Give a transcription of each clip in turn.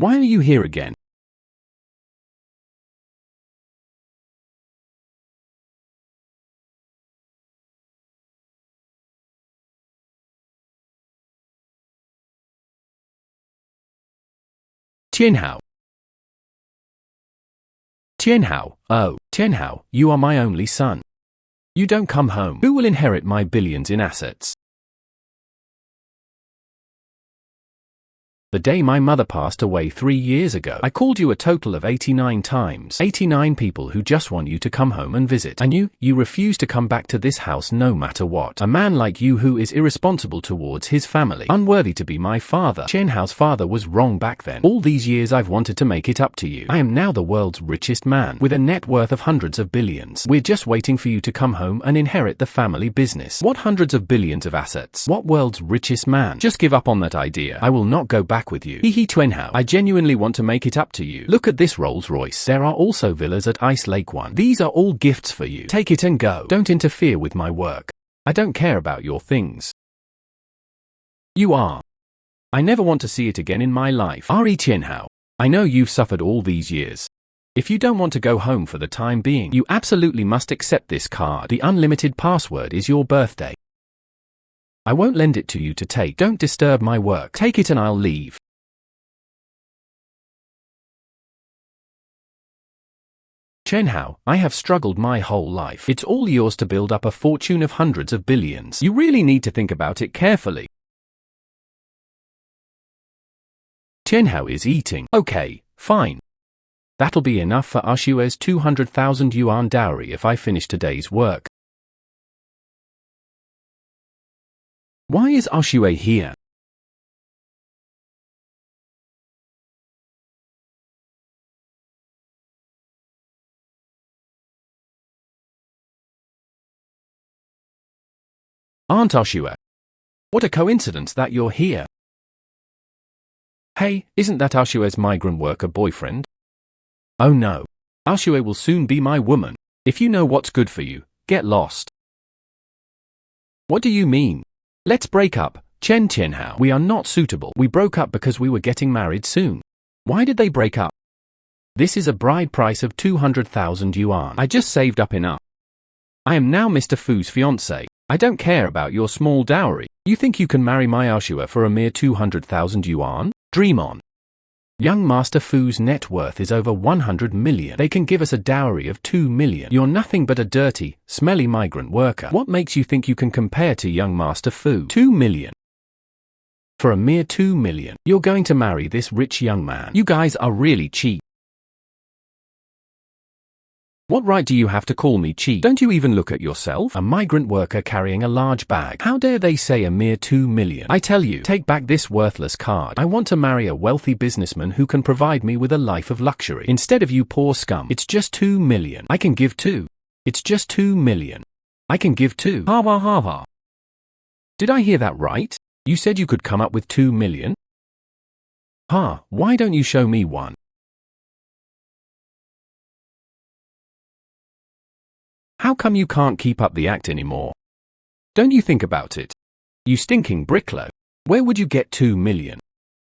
Why are you here again? Tianhao. Tianhao, oh, Tianhao, you are my only son. You don't come home. Who will inherit my billions in assets? The day my mother passed away 3 years ago, I called you a total of 89 times. 89 people who just want you to come home and visit. And you refuse to come back to this house no matter what. A man like you who is irresponsible towards his family, unworthy to be my father. Tianhao's father was wrong back then. All these years I've wanted to make it up to you. I am now the world's richest man, with a net worth of hundreds of billions. We're just waiting for you to come home and inherit the family business. What hundreds of billions of assets? What world's richest man? Just give up on that idea. I will not go back with you. Hee Tianhao, I genuinely want to make it up to you. Look at this Rolls Royce. There are also villas at Ice Lake 1. These are all gifts for you. Take it and go. Don't interfere with my work. I don't care about your things. You are. I never want to see it again in my life. Tianhao, I know you've suffered all these years. If you don't want to go home for the time being, you absolutely must accept this card. The unlimited password is your birthday. I won't lend it to you to take. Don't disturb my work. Take it and I'll leave. Tianhao, I have struggled my whole life. It's all yours to build up a fortune of hundreds of billions. You really need to think about it carefully. Tianhao is eating. Okay, fine. That'll be enough for Ashue's 200,000 yuan dowry if I finish today's work. Why is Ashue here? Aunt Ashue. What a coincidence that you're here. Hey, isn't that Ashue's migrant worker boyfriend? Oh no. Ashue will soon be my woman. If you know what's good for you, get lost. What do you mean? Let's break up, Tianhao. We are not suitable. We broke up because we were getting married soon. Why did they break up? This is a bride price of 200,000 yuan. I just saved up enough. I am now Mr. Fu's fiancée. I don't care about your small dowry. You think you can marry my Ashue for a mere 200,000 yuan? Dream on. Young Master Fu's net worth is over 100 million. They can give us a dowry of 2 million. You're nothing but a dirty, smelly migrant worker. What makes you think you can compare to young Master Fu? 2 million. For a mere 2 million, you're going to marry this rich young man. You guys are really cheap. What right do you have to call me cheap? Don't you even look at yourself? A migrant worker carrying a large bag. How dare they say a mere 2 million? I tell you, take back this worthless card. I want to marry a wealthy businessman who can provide me with a life of luxury. Instead of you poor scum. It's just 2 million. I can give 2. It's just 2 million. I can give 2. Ha ha ha ha. Did I hear that right? You said you could come up with 2 million? Ha, why don't you show me one? How come you can't keep up the act anymore? Don't you think about it? You stinking bricklayer. Where would you get 2 million?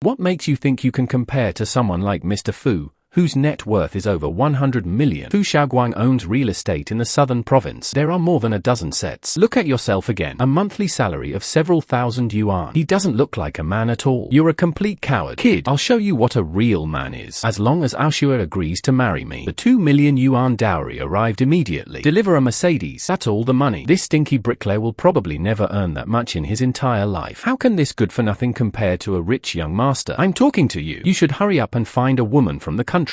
What makes you think you can compare to someone like Mr. Fu, whose net worth is over 100 million? Fu Shaoguang owns real estate in the southern province. There are more than a dozen sets. Look at yourself again. A monthly salary of several thousand yuan. He doesn't look like a man at all. You're a complete coward. Kid, I'll show you what a real man is. As long as Ashue agrees to marry me. The 2 million yuan dowry arrived immediately. Deliver a Mercedes. That's all the money. This stinky bricklayer will probably never earn that much in his entire life. How can this good-for-nothing compare to a rich young master? I'm talking to you. You should hurry up and find a woman from the countryside.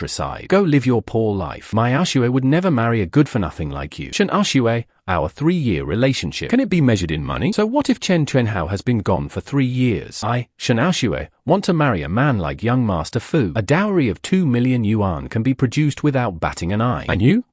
Go live your poor life. My Ashue would never marry a good-for-nothing like you. Shen Ashue, our 3-year relationship. Can it be measured in money? So what if Tianhao has been gone for 3 years? I, Shen Ashue, want to marry a man like young Master Fu. A dowry of 2 million yuan can be produced without batting an eye. And you?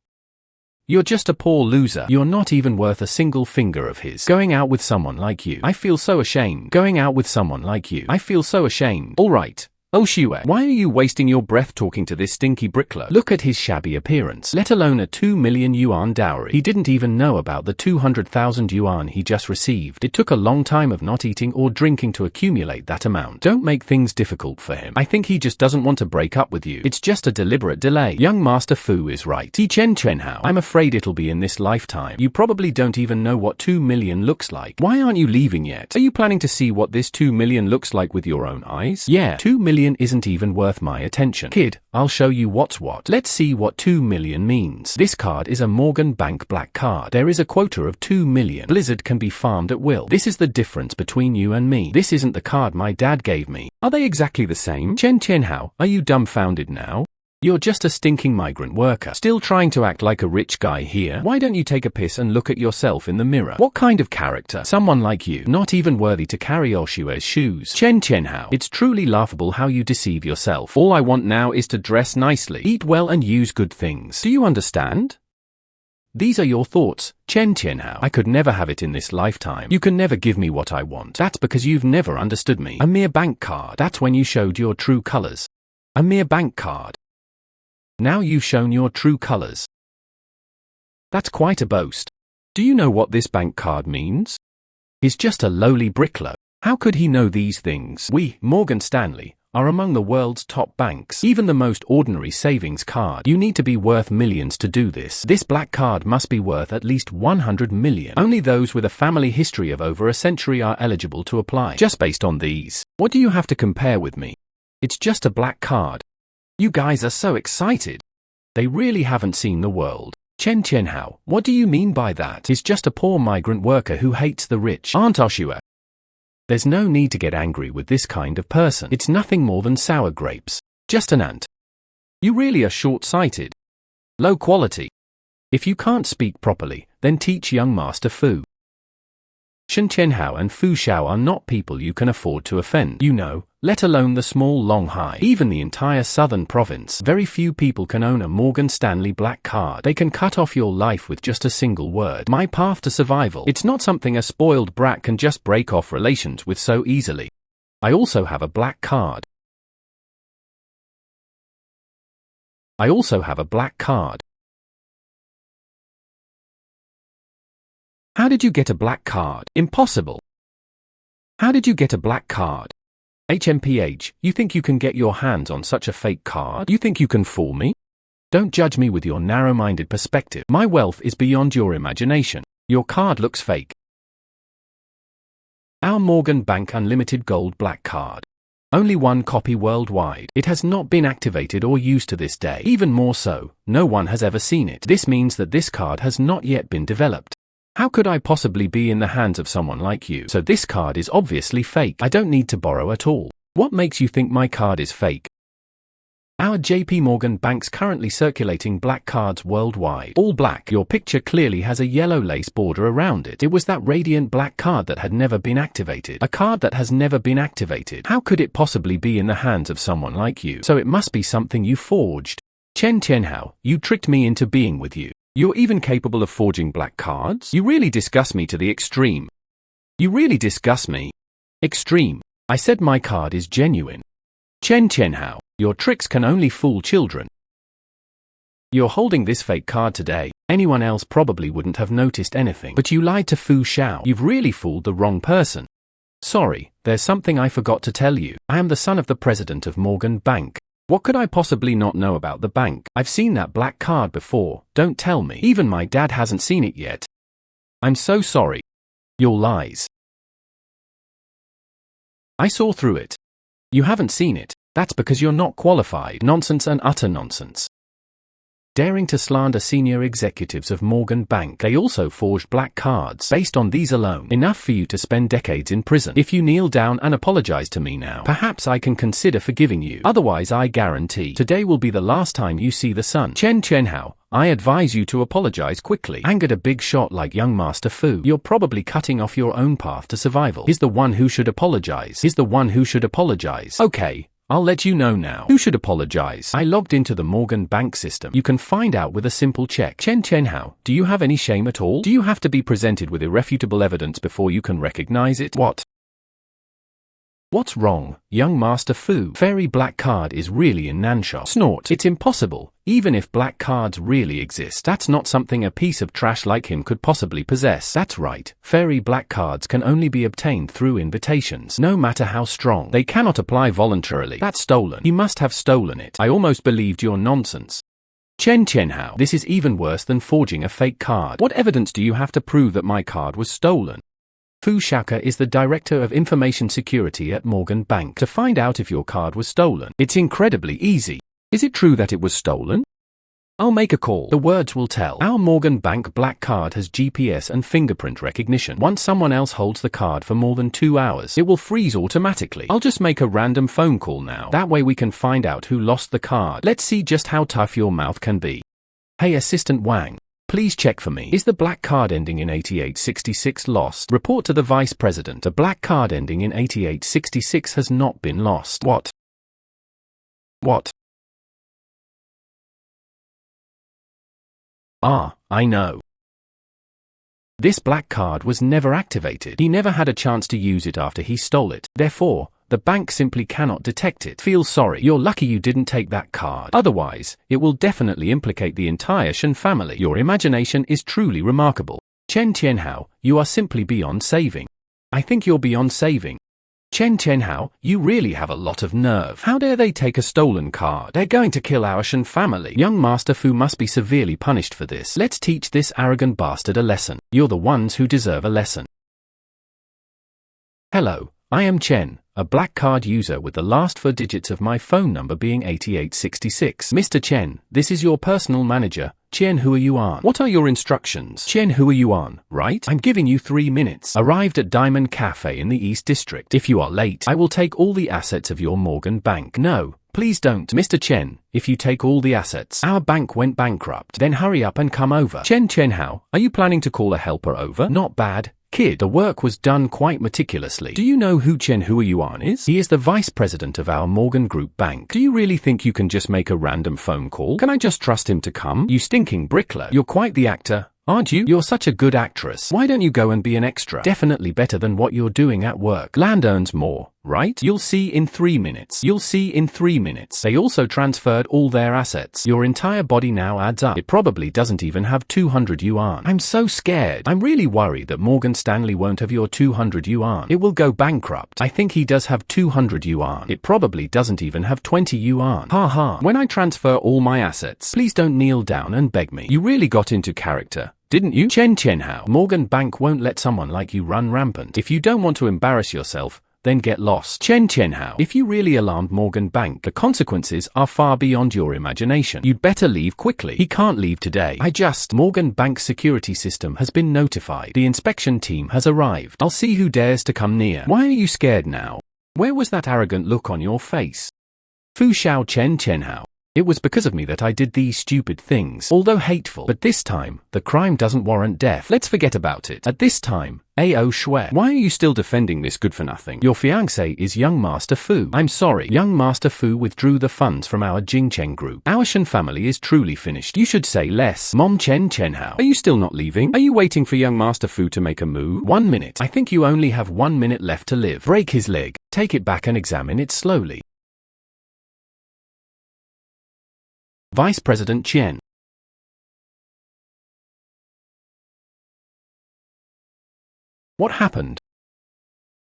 You're just a poor loser. You're not even worth a single finger of his. Going out with someone like you. I feel so ashamed. Going out with someone like you. I feel so ashamed. All right. Oh Shue, why are you wasting your breath talking to this stinky bricklayer? Look at his shabby appearance, let alone a 2 million yuan dowry. He didn't even know about the 200,000 yuan he just received. It took a long time of not eating or drinking to accumulate that amount. Don't make things difficult for him. I think he just doesn't want to break up with you. It's just a deliberate delay. Young Master Fu is right. Chen Hao, I'm afraid it'll be in this lifetime. You probably don't even know what 2 million looks like. Why aren't you leaving yet? Are you planning to see what this 2 million looks like with your own eyes? Yeah, 2 million isn't even worth my attention. Kid, I'll show you what's what. Let's see what 2 million means. This card is a Morgan Bank black card. There is a quota of 2 million. Blizzard can be farmed at will. This is the difference between you and me. This isn't the card my dad gave me. Are they exactly the same? Chen Hao, are you dumbfounded now? You're just a stinking migrant worker, still trying to act like a rich guy here. Why don't you take a piss and look at yourself in the mirror? What kind of character? Someone like you, not even worthy to carry Oshue's shoes. Chen Hao, it's truly laughable how you deceive yourself. All I want now is to dress nicely, eat well and use good things. Do you understand? These are your thoughts, Chen Hao. I could never have it in this lifetime. You can never give me what I want. That's because you've never understood me. A mere bank card. That's when you showed your true colors. A mere bank card. Now you've shown your true colors. That's quite a boast. Do you know what this bank card means? He's just a lowly bricklayer. How could he know these things? We, Morgan Stanley, are among the world's top banks. Even the most ordinary savings card. You need to be worth millions to do this. This black card must be worth at least 100 million. Only those with a family history of over a century are eligible to apply. Just based on these. What do you have to compare with me? It's just a black card. You guys are so excited. They really haven't seen the world. Chen Hao, what do you mean by that? He's just a poor migrant worker who hates the rich. Aren't Oshua? There's no need to get angry with this kind of person. It's nothing more than sour grapes. Just an ant. You really are short-sighted. Low quality. If you can't speak properly, then teach young Master Fu. Shen Hao and Fu Xiao are not people you can afford to offend. You know, let alone the small Longhai. Even the entire southern province. Very few people can own a Morgan Stanley black card. They can cut off your life with just a single word. My path to survival. It's not something a spoiled brat can just break off relations with so easily. I also have a black card. I also have a black card. How did you get a black card? Impossible. How did you get a black card? HMPH, you think you can get your hands on such a fake card? You think you can fool me? Don't judge me with your narrow-minded perspective. My wealth is beyond your imagination. Your card looks fake. Our Morgan Bank Unlimited Gold Black Card. Only one copy worldwide. It has not been activated or used to this day. Even more so, no one has ever seen it. This means that this card has not yet been developed. How could I possibly be in the hands of someone like you? So this card is obviously fake. I don't need to borrow at all. What makes you think my card is fake? Our JP Morgan Bank's currently circulating black cards worldwide. All black. Your picture clearly has a yellow lace border around it. It was that radiant black card that had never been activated. A card that has never been activated. How could it possibly be in the hands of someone like you? So it must be something you forged. Chen Hao, you tricked me into being with you. You're even capable of forging black cards? You really disgust me to the extreme. You really disgust me. Extreme. I said my card is genuine. Chen Hao, your tricks can only fool children. You're holding this fake card today. Anyone else probably wouldn't have noticed anything. But you lied to Fu Xiao. You've really fooled the wrong person. Sorry, there's something I forgot to tell you. I am the son of the president of Morgan Bank. What could I possibly not know about the bank? I've seen that black card before. Don't tell me. Even my dad hasn't seen it yet. I'm so sorry. Your lies. I saw through it. You haven't seen it. That's because you're not qualified. Nonsense and utter nonsense. Daring to slander senior executives of Morgan Bank. They also forged black cards. Based on these alone, enough for you to spend decades in prison. If you kneel down and apologize to me now, perhaps I can consider forgiving you. Otherwise, I guarantee today will be the last time you see the sun. Chen Hao, I advise you to apologize quickly. Angered a big shot like young Master Fu. You're probably cutting off your own path to survival. He's the one who should apologize. He's the one who should apologize. Okay. I'll let you know now. Who should apologize? I logged into the Morgan Bank system. You can find out with a simple check. Chen Hao, do you have any shame at all? Do you have to be presented with irrefutable evidence before you can recognize it? What? What's wrong, young Master Fu? Fairy black card is really in Nanshot. Snort. It's impossible. Even if black cards really exist, that's not something a piece of trash like him could possibly possess. That's right. Fairy black cards can only be obtained through invitations. No matter how strong, they cannot apply voluntarily. That's stolen. He must have stolen it. I almost believed your nonsense. Chen Hao. This is even worse than forging a fake card. What evidence do you have to prove that my card was stolen? Fu Shaoke is the Director of Information Security at Morgan Bank. To find out if your card was stolen, it's incredibly easy. Is it true that it was stolen? I'll make a call. The words will tell. Our Morgan Bank black card has GPS and fingerprint recognition. Once someone else holds the card for more than 2 hours, it will freeze automatically. I'll just make a random phone call now. That way we can find out who lost the card. Let's see just how tough your mouth can be. Hey Assistant Wang. Please check for me. Is the black card ending in 8866 lost? Report to the Vice President. The black card ending in 8866 has not been lost. What? Ah, I know. This black card was never activated. He never had a chance to use it after he stole it. Therefore, the bank simply cannot detect it. Feel sorry. You're lucky you didn't take that card. Otherwise, it will definitely implicate the entire Shen family. Your imagination is truly remarkable. Chen Hao, you are simply beyond saving. I think you're beyond saving. Chen Hao, you really have a lot of nerve. How dare they take a stolen card? They're going to kill our Shen family. Young Master Fu must be severely punished for this. Let's teach this arrogant bastard a lesson. You're the ones who deserve a lesson. Hello, I am Chen, a black card user with the last 4 digits of my phone number being 8866. Mr. Chen, this is your personal manager, Chen Hua Yuan. What are your instructions? Chen Hua Yuan, right? I'm giving you 3 minutes. Arrived at Diamond Cafe in the East District. If you are late, I will take all the assets of your Morgan Bank. No, please don't. Mr. Chen, if you take all the assets, our bank went bankrupt. Then hurry up and come over. Chen Hao, are you planning to call a helper over? Not bad. Kid, the work was done quite meticulously. Do you know who Chen Hua Yuan is? He is the vice president of our Morgan Group Bank. Do you really think you can just make a random phone call? Can I just trust him to come? You stinking bricklayer. You're quite the actor, aren't you? You're such a good actress. Why don't you go and be an extra? Definitely better than what you're doing at work. Land earns more, right? You'll see in 3 minutes. You'll see in 3 minutes. They also transferred all their assets. Your entire body now adds up. It probably doesn't even have 200 yuan. I'm so scared. I'm really worried that Morgan Stanley won't have your 200 yuan. It will go bankrupt. I think he does have 200 yuan. It probably doesn't even have 20 yuan. Ha. When I transfer all my assets, please don't kneel down and beg me. You really got into character, didn't you? Chen Hao. Morgan Bank won't let someone like you run rampant. If you don't want to embarrass yourself, then get lost. Chen Hao. If you really alarmed Morgan Bank, the consequences are far beyond your imagination. You'd better leave quickly. He can't leave today. Morgan Bank's security system has been notified. The inspection team has arrived. I'll see who dares to come near. Why are you scared now? Where was that arrogant look on your face? Fu Shao Chen Hao. It was because of me that I did these stupid things, although hateful. But this time, the crime doesn't warrant death. Let's forget about it. At this time, Ao Shui. Why are you still defending this good-for-nothing? Your fiancé is young Master Fu. I'm sorry. Young Master Fu withdrew the funds from our Jingcheng group. Our Shen family is truly finished. You should say less. Mom Chen Hao. Are you still not leaving? Are you waiting for young Master Fu to make a move? 1 minute. I think you only have 1 minute left to live. Break his leg. Take it back and examine it slowly. Vice President Chen. What happened?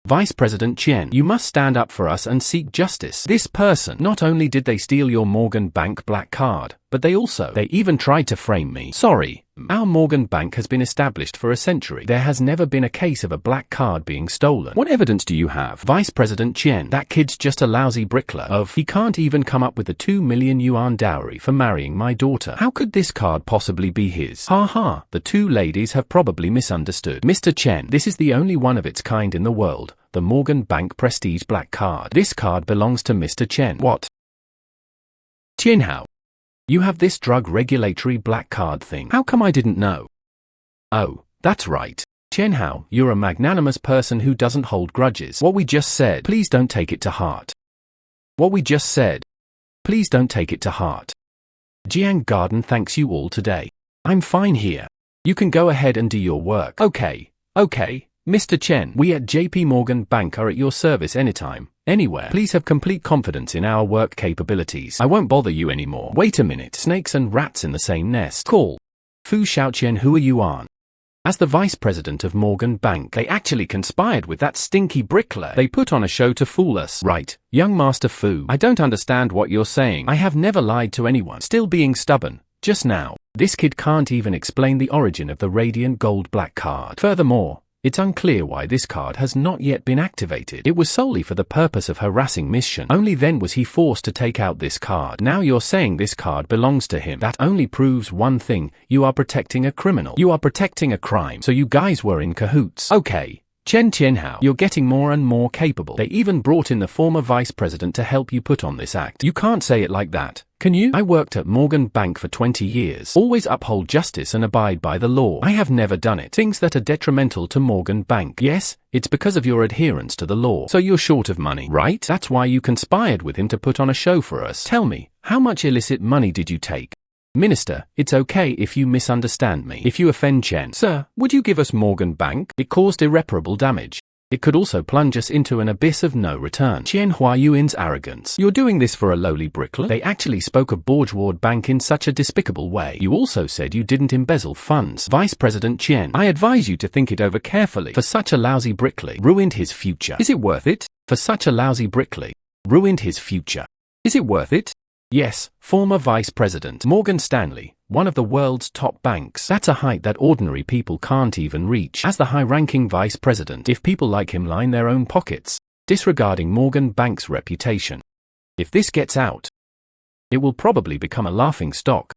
Vice President Chen, you must stand up for us and seek justice. This person, not only did they steal your Morgan Bank black card, but they even tried to frame me. Sorry, our Morgan Bank has been established for a century. There has never been a case of a black card being stolen. What evidence do you have? Vice President Chen, that kid's just a lousy bricklayer. He can't even come up with the 2 million yuan dowry for marrying my daughter. How could this card possibly be his? Ha, the two ladies have probably misunderstood. Mr. Chen, this is the only one of its kind in the world, the Morgan Bank Prestige Black Card. This card belongs to Mr. Chen. What? Chen Hao. You have this drug regulatory black card thing. How come I didn't know? Oh, that's right. Chen Hao, you're a magnanimous person who doesn't hold grudges. What we just said, please don't take it to heart. What we just said, please don't take it to heart. Jiang Garden thanks you all today. I'm fine here. You can go ahead and do your work. Okay, Mr. Chen, we at JP Morgan Bank are at your service anytime, anywhere. Please have complete confidence in our work capabilities. I won't bother you anymore. Wait a minute. Snakes and rats in the same nest. Call. Fu Xiaoqian, who are you on? As the vice president of Morgan Bank, they actually conspired with that stinky bricklayer. They put on a show to fool us. Right, young Master Fu, I don't understand what you're saying. I have never lied to anyone. Still being stubborn. Just now. This kid can't even explain the origin of the radiant gold black card. Furthermore, it's unclear why this card has not yet been activated. It was solely for the purpose of harassing Miss Shen. Only then was he forced to take out this card. Now you're saying this card belongs to him. That only proves one thing: you are protecting a criminal. You are protecting a crime. So you guys were in cahoots. Okay. Chen Tianhao, you're getting more and more capable. They even brought in the former vice president to help you put on this act. You can't say it like that, can you? I worked at Morgan Bank for 20 years. Always uphold justice and abide by the law. I have never done it. Things that are detrimental to Morgan Bank. Yes, it's because of your adherence to the law. So you're short of money, right? That's why you conspired with him to put on a show for us. Tell me, how much illicit money did you take? Minister, it's okay if you misunderstand me. If you offend Chen, sir, would you give us Morgan Bank? It caused irreparable damage. It could also plunge us into an abyss of no return. Chen Huayuan's arrogance. You're doing this for a lowly bricklayer? They actually spoke of bourgeois bank in such a despicable way. You also said you didn't embezzle funds. Vice President Chen, I advise you to think it over carefully. For such a lousy bricklayer, ruined his future. Is it worth it? For such a lousy bricklayer, ruined his future. Is it worth it? Yes, former Vice President Morgan Stanley, one of the world's top banks. That's a height that ordinary people can't even reach. As the high-ranking Vice President, if people like him line their own pockets, disregarding Morgan Bank's reputation. If this gets out, it will probably become a laughing stock.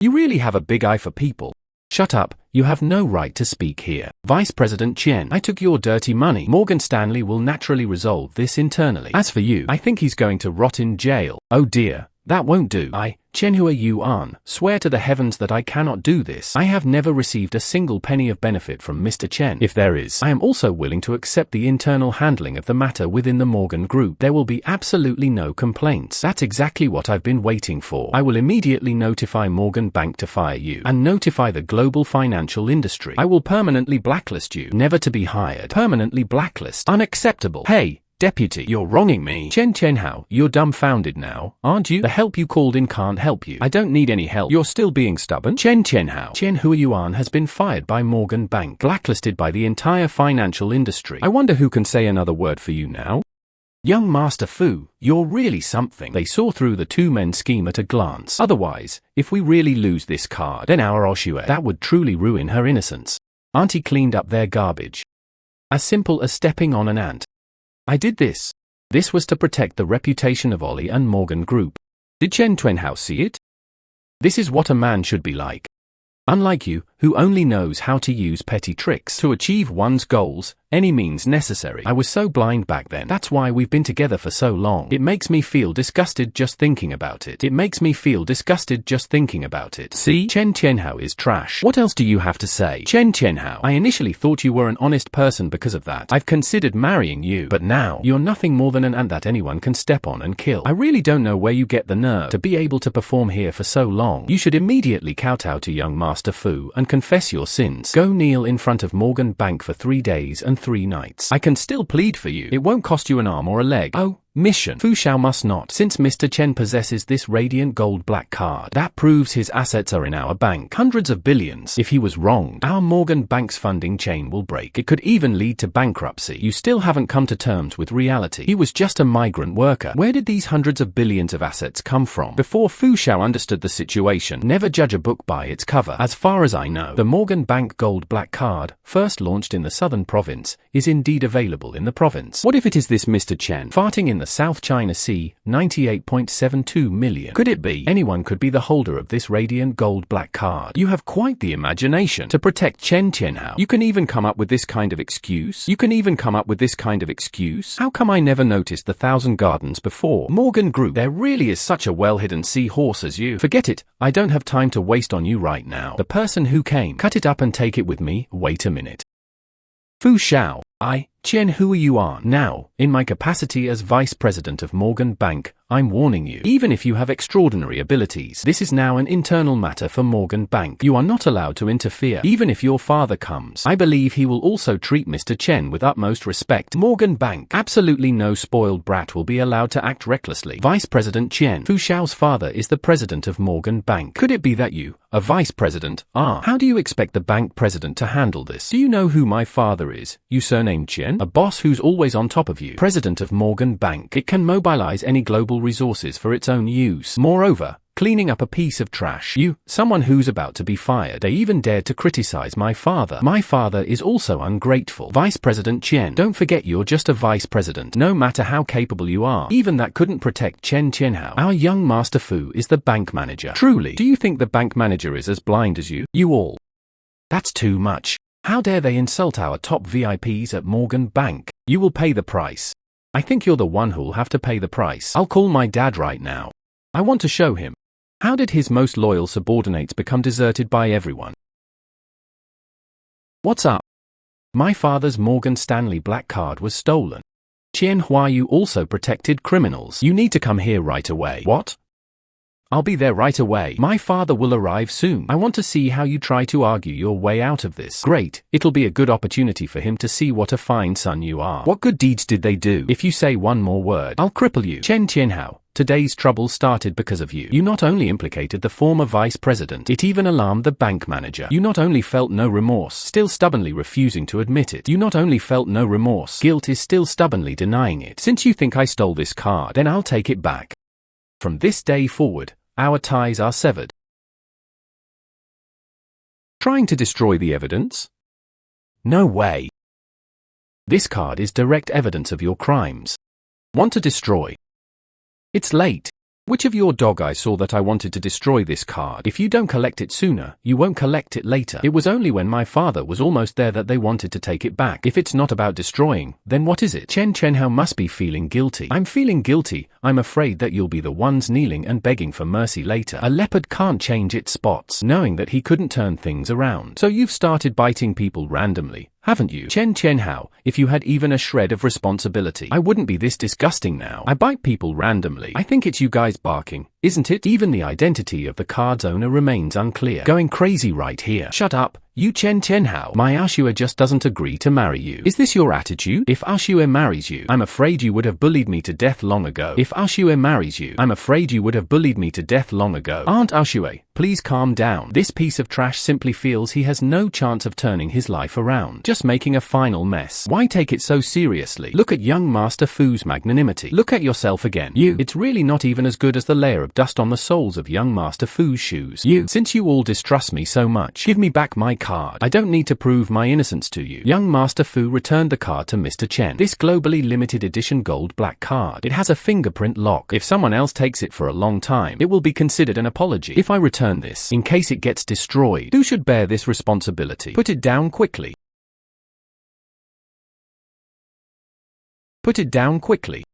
You really have a big eye for people. Shut up, you have no right to speak here. Vice President Chen, I took your dirty money. Morgan Stanley will naturally resolve this internally. As for you, I think he's going to rot in jail. Oh dear, that won't do. Chen Huayuan, swear to the heavens that I cannot do this. I have never received a single penny of benefit from Mr. Chen. If there is, I am also willing to accept the internal handling of the matter within the Morgan Group. There will be absolutely no complaints. That's exactly what I've been waiting for. I will immediately notify Morgan Bank to fire you and notify the global financial industry. I will permanently blacklist you, never to be hired. Permanently blacklist. Unacceptable. Hey, Deputy, you're wronging me. Chen Tianhao, you're dumbfounded now, aren't you? The help you called in can't help you. I don't need any help. You're still being stubborn? Chen Tianhao. Chen Huayuan has been fired by Morgan Bank, blacklisted by the entire financial industry. I wonder who can say another word for you now? Young Master Fu, you're really something. They saw through the two men's scheme at a glance. Otherwise, if we really lose this card, then our Oshue, that would truly ruin her innocence. Auntie cleaned up their garbage. As simple as stepping on an ant. I did this. This was to protect the reputation of Ollie and Morgan Group. Did Chen Tianhao see it? This is what a man should be like. Unlike you, who only knows how to use petty tricks to achieve one's goals, any means necessary. I was so blind back then. That's why we've been together for so long. It makes me feel disgusted just thinking about it. It makes me feel disgusted just thinking about it. See? Chen Tianhao is trash. What else do you have to say? Chen Tianhao, I initially thought you were an honest person because of that. I've considered marrying you, but now, you're nothing more than an ant that anyone can step on and kill. I really don't know where you get the nerve to be able to perform here for so long. You should immediately kowtow to young Master Fu and confess your sins. Go kneel in front of Morgan Bank for 3 days and 3 nights. I can still plead for you. It won't cost you an arm or a leg. Oh, mission. Fu Xiao must not. Since Mr. Chen possesses this radiant gold black card, that proves his assets are in our bank. Hundreds of billions. If he was wronged, our Morgan Bank's funding chain will break. It could even lead to bankruptcy. You still haven't come to terms with reality. He was just a migrant worker. Where did these hundreds of billions of assets come from? Before Fu Xiao understood the situation, never judge a book by its cover. As far as I know, the Morgan Bank gold black card, first launched in the southern province, is indeed available in the province. What if it is this Mr. Chen, farting in the South China Sea, 98.72 million? Could it be? Anyone could be the holder of this radiant gold black card. You have quite the imagination to protect Chen Tianhao. You can even come up with this kind of excuse? How come I never noticed the 1,000 Gardens before? Morgan Group, there really is such a well-hidden seahorse as you. Forget it, I don't have time to waste on you right now. The person who came, cut it up and take it with me. Wait a minute. Fu Xiao, Chen, who are you are? Now, in my capacity as Vice President of Morgan Bank, I'm warning you. Even if you have extraordinary abilities, this is now an internal matter for Morgan Bank. You are not allowed to interfere. Even if your father comes, I believe he will also treat Mr. Chen with utmost respect. Morgan Bank. Absolutely no spoiled brat will be allowed to act recklessly. Vice President Chen. Fu Xiao's father is the president of Morgan Bank. Could it be that you, a vice president, are? How do you expect the bank president to handle this? Do you know who my father is? You surnamed Chen? A boss who's always on top of you. President of Morgan Bank. It can mobilize any global resources for its own use. Moreover, cleaning up a piece of trash. You, someone who's about to be fired. They even dared to criticize my father. My father is also ungrateful. Vice President Chen. Don't forget you're just a vice president. No matter how capable you are, even that couldn't protect Chen Qianhao. Our young Master Fu is the bank manager. Truly, do you think the bank manager is as blind as you? You all. That's too much. How dare they insult our top VIPs at Morgan Bank? You will pay the price. I think you're the one who'll have to pay the price. I'll call my dad right now. I want to show him. How did his most loyal subordinates become deserted by everyone? What's up? My father's Morgan Stanley black card was stolen. Qianhua, you also protected criminals. You need to come here right away. What? I'll be there right away. My father will arrive soon. I want to see how you try to argue your way out of this. Great. It'll be a good opportunity for him to see what a fine son you are. What good deeds did they do? If you say one more word, I'll cripple you. Chen Qianhao, today's trouble started because of you. You not only implicated the former vice president, it even alarmed the bank manager. You not only felt no remorse, still stubbornly refusing to admit it. You not only felt no remorse, guilt is still stubbornly denying it. Since you think I stole this card, then I'll take it back. From this day forward, our ties are severed. Trying to destroy the evidence? No way. This card is direct evidence of your crimes. Want to destroy? It's late. Which of your dog eyes saw that I wanted to destroy this card? If you don't collect it sooner, you won't collect it later. It was only when my father was almost there that they wanted to take it back. If it's not about destroying, then what is it? Chen Qianhao must be feeling guilty. I'm feeling guilty. I'm afraid that you'll be the ones kneeling and begging for mercy later. A leopard can't change its spots, knowing that he couldn't turn things around. So you've started biting people randomly, haven't you? Chen Qianhao, if you had even a shred of responsibility, I wouldn't be this disgusting now. I bite people randomly. I think it's you guys barking, isn't it? Even the identity of the card's owner remains unclear. Going crazy right here. Shut up. You Chen Qianhao. My Ashue just doesn't agree to marry you. Is this your attitude? If Ashue marries you, I'm afraid you would have bullied me to death long ago. If Ashue marries you, I'm afraid you would have bullied me to death long ago. Aunt Ashue, please calm down. This piece of trash simply feels he has no chance of turning his life around. Just making a final mess. Why take it so seriously? Look at young Master Fu's magnanimity. Look at yourself again. You. It's really not even as good as the layer of dust on the soles of young Master Fu's shoes. You. Since you all distrust me so much, give me back my card. I don't need to prove my innocence to you. Young Master Fu returned the card to Mr. Chen. This globally limited edition gold black card. It has a fingerprint lock. If someone else takes it for a long time, it will be considered an apology. If I return this, in case it gets destroyed, who should bear this responsibility? Put it down quickly. Put it down quickly.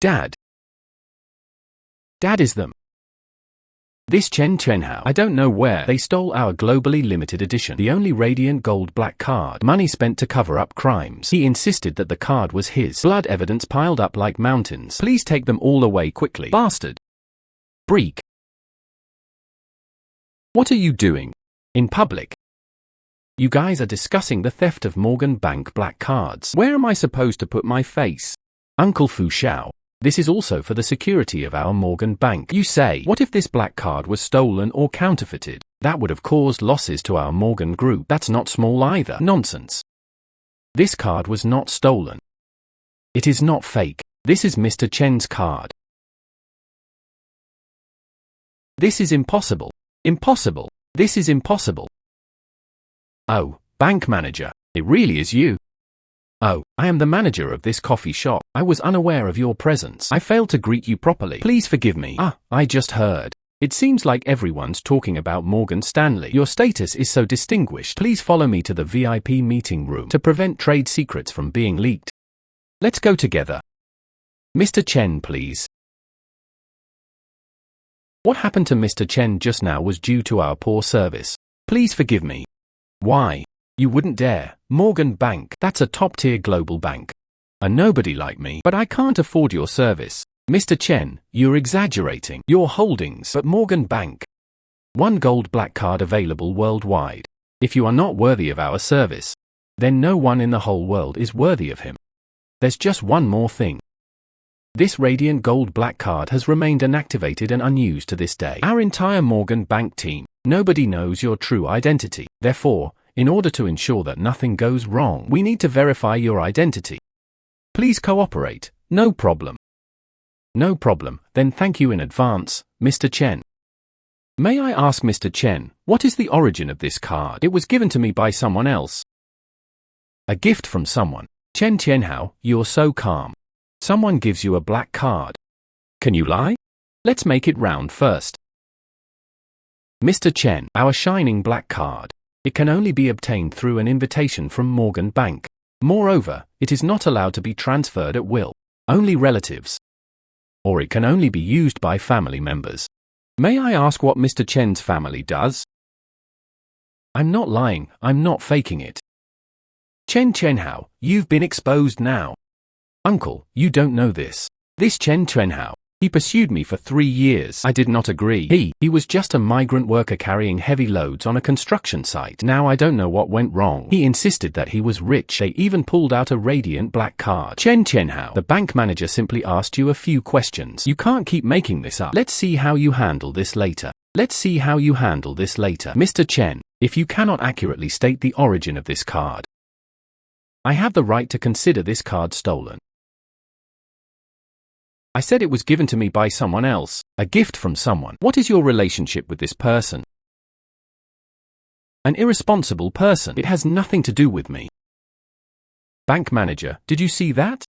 Dad. Dad is them. This Chen Qianhao, I don't know where they stole our globally limited edition, the only radiant gold black card, money spent to cover up crimes. He insisted that the card was his. Blood evidence piled up like mountains. Please take them all away quickly. Bastard. Break. What are you doing? In public? You guys are discussing the theft of Morgan Bank black cards. Where am I supposed to put my face? Uncle Fu Xiao. This is also for the security of our Morgan Bank. You say, what if this black card was stolen or counterfeited? That would have caused losses to our Morgan Group. That's not small either. Nonsense. This card was not stolen. It is not fake. This is Mr. Chen's card. This is impossible. Impossible. This is impossible. Oh, bank manager, it really is you. Oh, I am the manager of this coffee shop. I was unaware of your presence. I failed to greet you properly. Please forgive me. I just heard. It seems like everyone's talking about Morgan Stanley. Your status is so distinguished. Please follow me to the VIP meeting room to prevent trade secrets from being leaked. Let's go together. Mr. Chen, please. What happened to Mr. Chen just now was due to our poor service. Please forgive me. Why? You wouldn't dare. Morgan Bank. That's a top-tier global bank. A nobody like me. But I can't afford your service. Mr. Chen, you're exaggerating your holdings. But Morgan Bank. One gold black card available worldwide. If you are not worthy of our service, then no one in the whole world is worthy of him. There's just one more thing. This radiant gold black card has remained inactivated and unused to this day. Our entire Morgan Bank team, nobody knows your true identity. Therefore, in order to ensure that nothing goes wrong, we need to verify your identity. Please cooperate. No problem. No problem. Then thank you in advance, Mr. Chen. May I ask Mr. Chen, what is the origin of this card? It was given to me by someone else. A gift from someone. Chen Qianhao, you're so calm. Someone gives you a black card. Can you lie? Let's make it round first. Mr. Chen, our shining black card. It can only be obtained through an invitation from Morgan Bank. Moreover, it is not allowed to be transferred at will. Only relatives. Or it can only be used by family members. May I ask what Mr. Chen's family does? I'm not lying, I'm not faking it. Chen Qianhao, you've been exposed now. Uncle, you don't know this. This Chen Qianhao, he pursued me for 3 years. I did not agree. He was just a migrant worker carrying heavy loads on a construction site. Now I don't know what went wrong. He insisted that he was rich. They even pulled out a radiant black card. Chen Qianhao, the bank manager simply asked you a few questions. You can't keep making this up. Let's see how you handle this later. Mr. Chen, if you cannot accurately state the origin of this card, I have the right to consider this card stolen. I said it was given to me by someone else, a gift from someone. What is your relationship with this person? An irresponsible person. It has nothing to do with me. Bank manager, did you see that?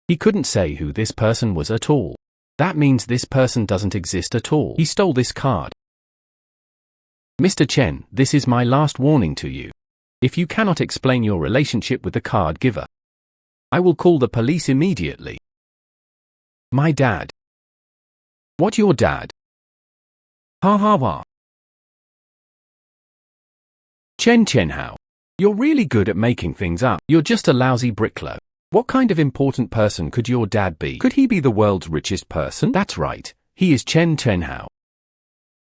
He couldn't say who this person was at all. That means this person doesn't exist at all. He stole this card. Mr. Chen, this is my last warning to you. If you cannot explain your relationship with the card giver, I will call the police immediately. My dad. What, your dad? Ha ha ha. Chen Qianhao, you're really good at making things up. You're just a lousy bricklayer. What kind of important person could your dad be? Could he be the world's richest person? That's right, he is Chen Qianhao.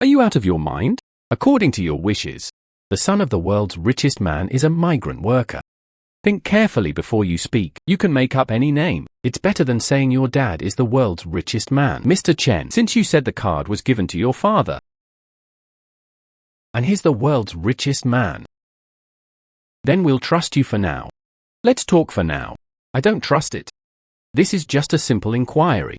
Are you out of your mind? According to your wishes, the son of the world's richest man is a migrant worker. Think carefully before you speak. You can make up any name. It's better than saying your dad is the world's richest man. Mr. Chen, since you said the card was given to your father, and he's the world's richest man, then we'll trust you for now. Let's talk for now. I don't trust it. This is just a simple inquiry.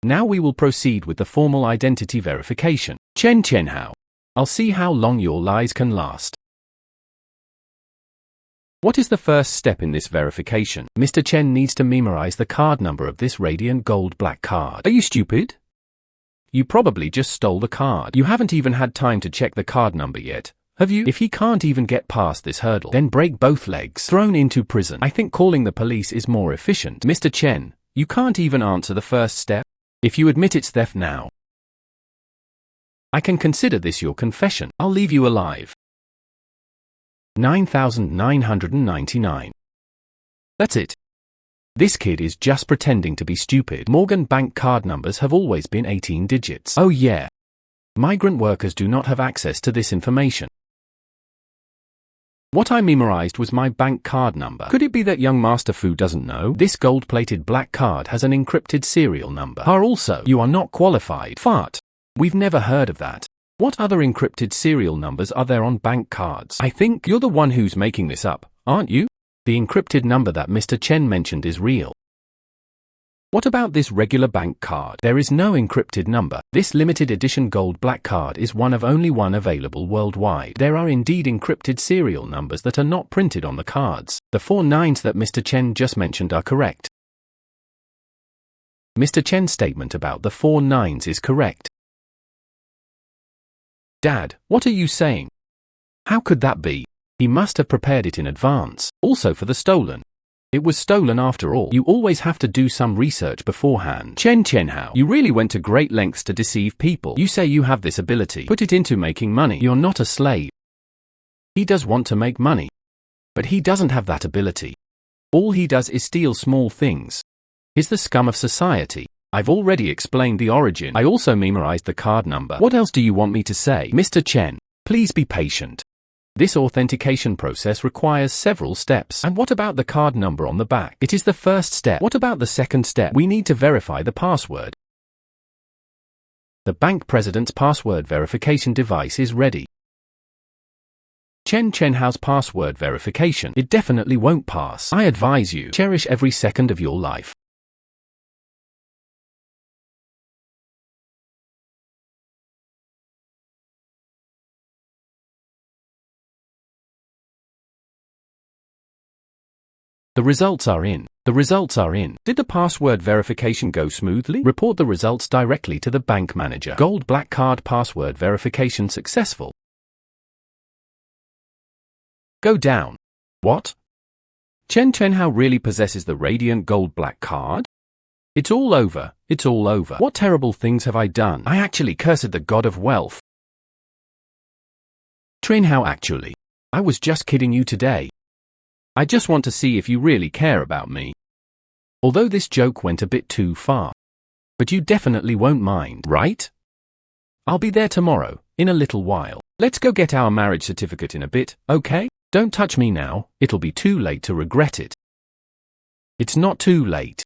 Now we will proceed with the formal identity verification. Chen Qianhao, I'll see how long your lies can last. What is the first step in this verification? Mr. Chen needs to memorize the card number of this radiant gold black card. Are you stupid? You probably just stole the card. You haven't even had time to check the card number yet, have you? If he can't even get past this hurdle, then break both legs. Thrown into prison. I think calling the police is more efficient. Mr. Chen, you can't even answer the first step. If you admit it's theft now, I can consider this your confession. I'll leave you alive. 9,999. That's it. This kid is just pretending to be stupid. Morgan Bank card numbers have always been 18 digits. Oh yeah. Migrant workers do not have access to this information. What I memorized was my bank card number. Could it be that young Master Fu doesn't know? This gold-plated black card has an encrypted serial number. Also, you are not qualified. Fart. We've never heard of that. What other encrypted serial numbers are there on bank cards? I think you're the one who's making this up, aren't you? The encrypted number that Mr. Chen mentioned is real. What about this regular bank card? There is no encrypted number. This limited edition gold black card is one of only one available worldwide. There are indeed encrypted serial numbers that are not printed on the cards. The 4 nines that Mr. Chen just mentioned are correct. Mr. Chen's statement about the 4 nines is correct. Dad, what are you saying? How could that be? He must have prepared it in advance. Also for the stolen. It was stolen after all. You always have to do some research beforehand. Chen Qianhao, you really went to great lengths to deceive people. You say you have this ability. Put it into making money. You're not a slave. He does want to make money. But he doesn't have that ability. All he does is steal small things. He's the scum of society. I've already explained the origin. I also memorized the card number. What else do you want me to say? Mr. Chen, please be patient. This authentication process requires several steps. And what about the card number on the back? It is the first step. What about the second step? We need to verify the password. The bank president's password verification device is ready. Chen Chenhao's password verification. It definitely won't pass. I advise you, cherish every second of your life. The results are in. The results are in. Did the password verification go smoothly? Report the results directly to the bank manager. Gold black card password verification successful. Go down. What? Chen Chenhao really possesses the radiant gold black card? It's all over. It's all over. What terrible things have I done? I actually cursed the god of wealth. Chenhao, actually. I was just kidding you today. I just want to see if you really care about me. Although this joke went a bit too far. But you definitely won't mind, right? I'll be there tomorrow, in a little while. Let's go get our marriage certificate in a bit, okay? Don't touch me now, it'll be too late to regret it. It's not too late.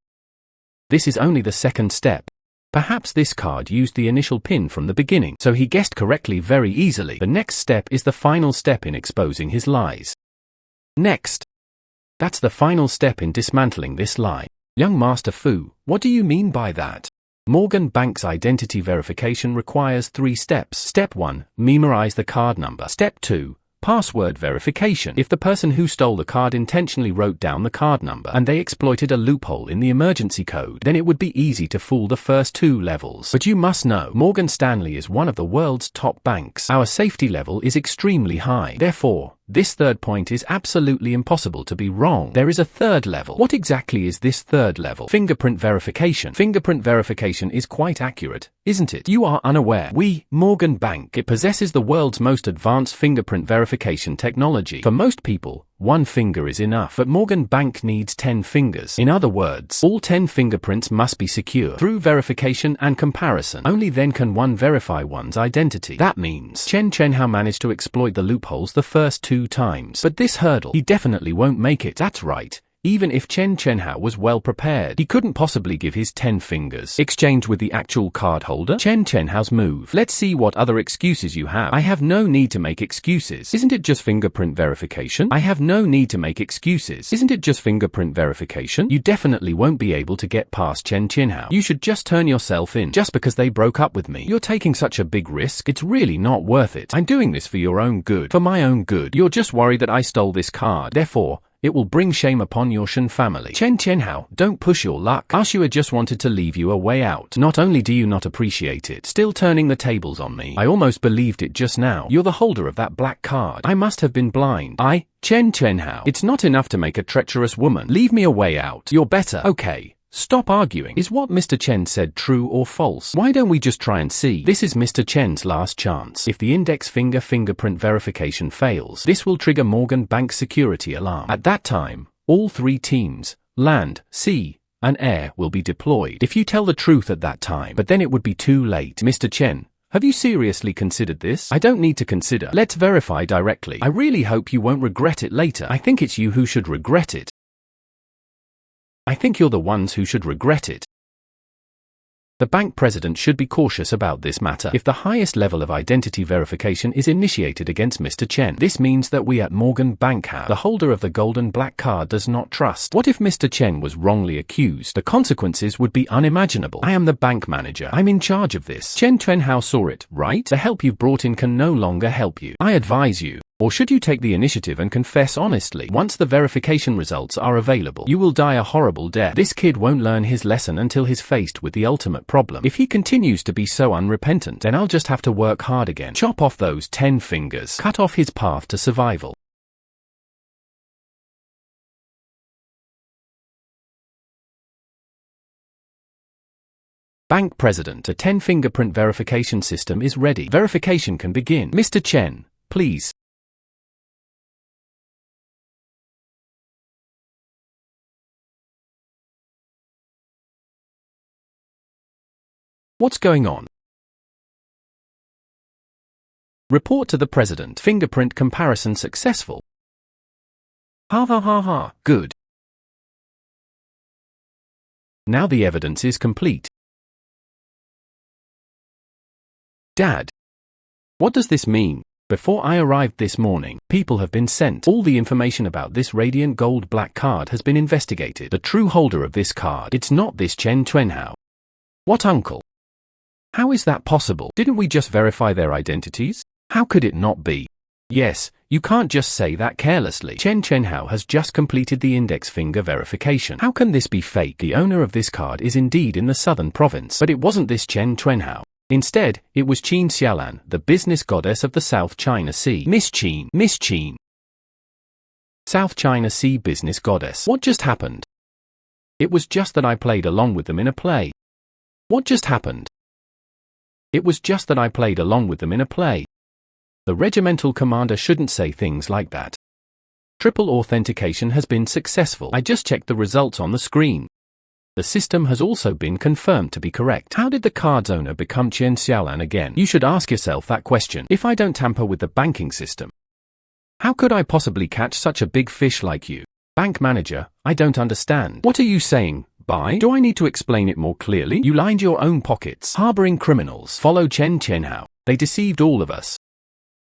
This is only the second step. Perhaps this card used the initial pin from the beginning, so he guessed correctly very easily. The next step is the final step in exposing his lies. Next. That's the final step in dismantling this lie. Young Master Fu, what do you mean by that? Morgan Bank's identity verification requires 3 steps. Step 1, memorize the card number. Step 2, password verification. If the person who stole the card intentionally wrote down the card number and they exploited a loophole in the emergency code, then it would be easy to fool the first 2 levels. But you must know, Morgan Stanley is one of the world's top banks. Our safety level is extremely high. Therefore, this third point is absolutely impossible to be wrong. There is a third level. What exactly is this third level? Fingerprint verification. Fingerprint verification is quite accurate, isn't it? You are unaware. Morgan Bank, it possesses the world's most advanced fingerprint verification technology. For most people, 1 finger is enough, but Morgan Bank needs 10 fingers. In other words, all 10 fingerprints must be secure. Through verification and comparison, only then can one verify one's identity. That means Chen Chenhao managed to exploit the loopholes the first 2 times. But this hurdle, he definitely won't make it. That's right. Even if Chen Chenhao was well prepared, he couldn't possibly give his 10 fingers exchange with the actual card holder. Chen Chenhao's move. Let's see what other excuses you have. I have no need to make excuses. Isn't it just fingerprint verification? I have no need to make excuses. Isn't it just fingerprint verification? You definitely won't be able to get past Chen Chenhao. You should just turn yourself in. Just because they broke up with me. You're taking such a big risk. It's really not worth it. I'm doing this for your own good. For my own good. You're just worried that I stole this card. Therefore, it will bring shame upon your Shen family. Chen Chenhao, don't push your luck. Ashua just wanted to leave you a way out. Not only do you not appreciate it, still turning the tables on me. I almost believed it just now. You're the holder of that black card. I must have been blind. Chen Chenhao. It's not enough to make a treacherous woman. Leave me a way out. You're better. Okay. Stop arguing. Is what Mr. Chen said true or false? Why don't we just try and see? This is Mr. Chen's last chance. If the index finger fingerprint verification fails, this will trigger Morgan Bank's security alarm. At that time, all 3 teams, land, sea, and air, will be deployed. If you tell the truth at that time, but then it would be too late. Mr. Chen, have you seriously considered this? I don't need to consider. Let's verify directly. I really hope you won't regret it later. I think it's you who should regret it. I think you're the ones who should regret it. The bank president should be cautious about this matter. If the highest level of identity verification is initiated against Mr. Chen, this means that we at Morgan Bank have the holder of the golden black card does not trust. What if Mr. Chen was wrongly accused? The consequences would be unimaginable. I am the bank manager. I'm in charge of this. Chen Chenhao saw it, right? The help you've brought in can no longer help you. I advise you. Or should you take the initiative and confess honestly? Once the verification results are available, you will die a horrible death. This kid won't learn his lesson until he's faced with the ultimate problem. If he continues to be so unrepentant, then I'll just have to work hard again. Chop off those 10 fingers. Cut off his path to survival. Bank president, the 10 fingerprint verification system is ready. Verification can begin. Mr. Chen, please. What's going on? Report to the president. Fingerprint comparison successful. Ha ha ha ha, good. Now the evidence is complete. Dad. What does this mean? Before I arrived this morning, people have been sent. All the information about this radiant gold black card has been investigated. The true holder of this card, it's not this Chen Chuanhao. What, uncle? How is that possible? Didn't we just verify their identities? How could it not be? Yes, you can't just say that carelessly. Chen Chuanhao has just completed the index finger verification. How can this be fake? The owner of this card is indeed in the southern province, but it wasn't this Chen Chuanhao. Instead, it was Qin Xiaolan, the business goddess of the South China Sea. Miss Qin. South China Sea business goddess. What just happened? It was just that I played along with them in a play. What just happened? It was just that I played along with them in a play. The regimental commander shouldn't say things like that. Triple authentication has been successful. I just checked the results on the screen. The system has also been confirmed to be correct. How did the card's owner become Chen Xiaolan again? You should ask yourself that question. If I don't tamper with the banking system, how could I possibly catch such a big fish like you? Bank manager, I don't understand. What are you saying? Do I need to explain it more clearly? You lined your own pockets. Harboring criminals. Follow Chen Chuanhao. They deceived all of us.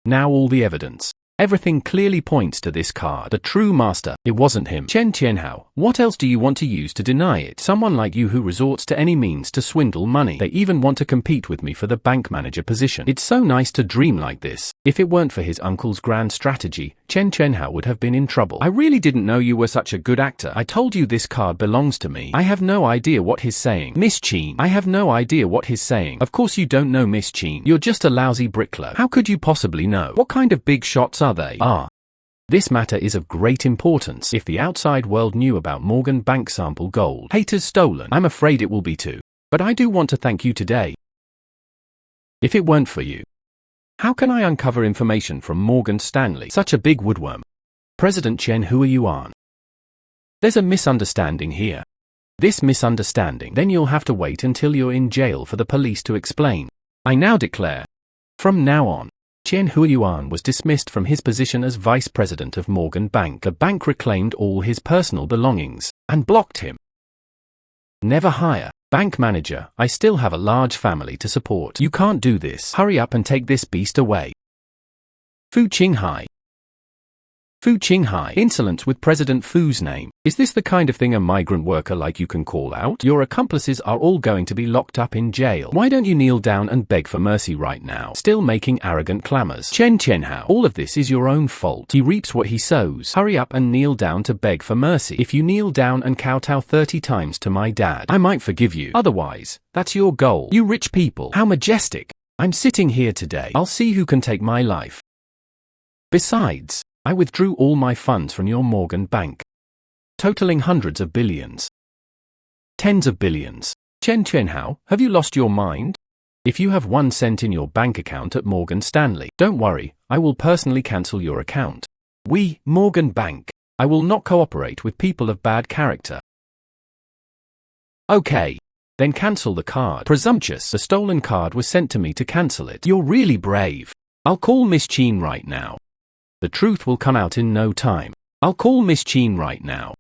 Now all the evidence. Everything clearly points to this card. The true master. It wasn't him. Chen Chuanhao. What else do you want to use to deny it? Someone like you who resorts to any means to swindle money. They even want to compete with me for the bank manager position. It's so nice to dream like this. If it weren't for his uncle's grand strategy, Chen Chuanhao would have been in trouble. I really didn't know you were such a good actor. I told you this card belongs to me. I have no idea what he's saying. Miss Qin. I have no idea what he's saying. Of course you don't know, Miss Qin. You're just a lousy bricklayer. How could you possibly know? What kind of big shots are they? This matter is of great importance. If the outside world knew about Morgan Bank sample gold haters stolen, I'm afraid it will be too. But I do want to thank you today. If it weren't for you, how can I uncover information from Morgan Stanley? Such a big woodworm. President Chen Huiyuan. There's a misunderstanding here. This misunderstanding, then you'll have to wait until you're in jail for the police to explain. I now declare, from now on, Chen Huiyuan was dismissed from his position as vice president of Morgan Bank. The bank reclaimed all his personal belongings and blocked him. Never hire. Bank manager, I still have a large family to support. You can't do this. Hurry up and take this beast away. Fu Qinghai. Fu Qinghai. Insolence with President Fu's name. Is this the kind of thing a migrant worker like you can call out? Your accomplices are all going to be locked up in jail. Why don't you kneel down and beg for mercy right now? Still making arrogant clamors. Chen Chuanhao. All of this is your own fault. He reaps what he sows. Hurry up and kneel down to beg for mercy. If you kneel down and kowtow 30 times to my dad, I might forgive you. Otherwise, that's your goal. You rich people. How majestic. I'm sitting here today. I'll see who can take my life. Besides, I withdrew all my funds from your Morgan Bank, totaling hundreds of billions. Tens of billions. Chen Chuanhao, have you lost your mind? If you have 1 cent in your bank account at Morgan Stanley, don't worry, I will personally cancel your account. We, Morgan Bank, I will not cooperate with people of bad character. Okay. Then cancel the card. Presumptuous. The stolen card was sent to me to cancel it. You're really brave. I'll call Miss Qin right now. The truth will come out in no time. I'll call Miss Qin right now.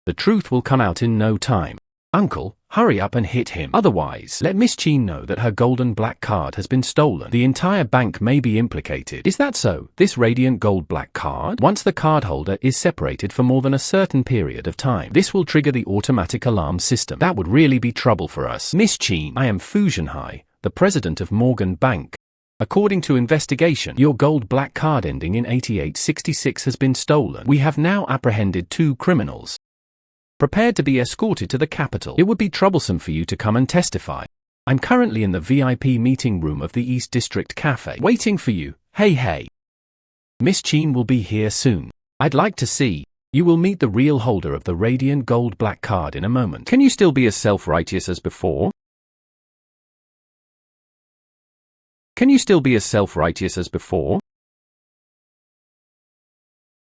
The truth will come out in no time. Uncle, hurry up and hit him. Otherwise, let Miss Qin know that her golden black card has been stolen. The entire bank may be implicated. Is that so? This radiant gold black card? Once the cardholder is separated for more than a certain period of time, this will trigger the automatic alarm system. That would really be trouble for us. Miss Qin, I am Fu Zhenhai, the president of Morgan Bank. According to investigation, your gold black card ending in 8866 has been stolen. We have now apprehended 2 criminals. Prepared to be escorted to the capital. It would be troublesome for you to come and testify. I'm currently in the VIP meeting room of the East District Cafe, waiting for you. Hey. Miss Qin will be here soon. I'd like to see. You will meet the real holder of the radiant gold black card in a moment. Can you still be as self-righteous as before? Can you still be as self-righteous as before?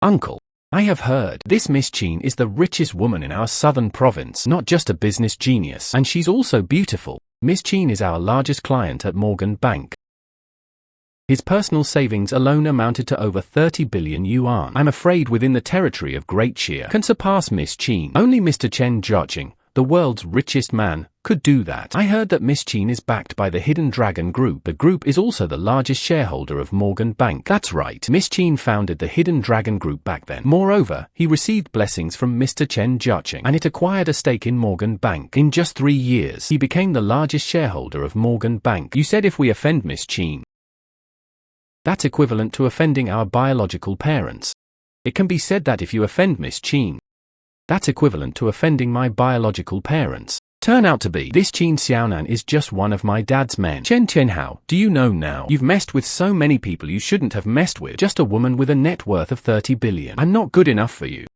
Uncle, I have heard this Miss Qin is the richest woman in our southern province, not just a business genius, and she's also beautiful. Miss Chin is our largest client at Morgan Bank. His personal savings alone amounted to over 30 billion yuan. I'm afraid within the territory of Great Xia can surpass Miss Chin. Only Mr. Chen Jiaqing, the world's richest man, could do that. I heard that Miss Chin is backed by the Hidden Dragon Group. The group is also the largest shareholder of Morgan Bank. That's right, Miss Chin founded the Hidden Dragon Group back then. Moreover, he received blessings from Mr. Chen Jiaqing, and it acquired a stake in Morgan Bank. In just 3 years, he became the largest shareholder of Morgan Bank. You said if we offend Miss Chin, that's equivalent to offending our biological parents. It can be said that if you offend Miss Chin, that's equivalent to offending my biological parents. Turn out to be, this Qin Xiaonan is just one of my dad's men. Chen Chenhao, do you know now? You've messed with so many people you shouldn't have messed with. Just a woman with a net worth of 30 billion. I'm not good enough for you.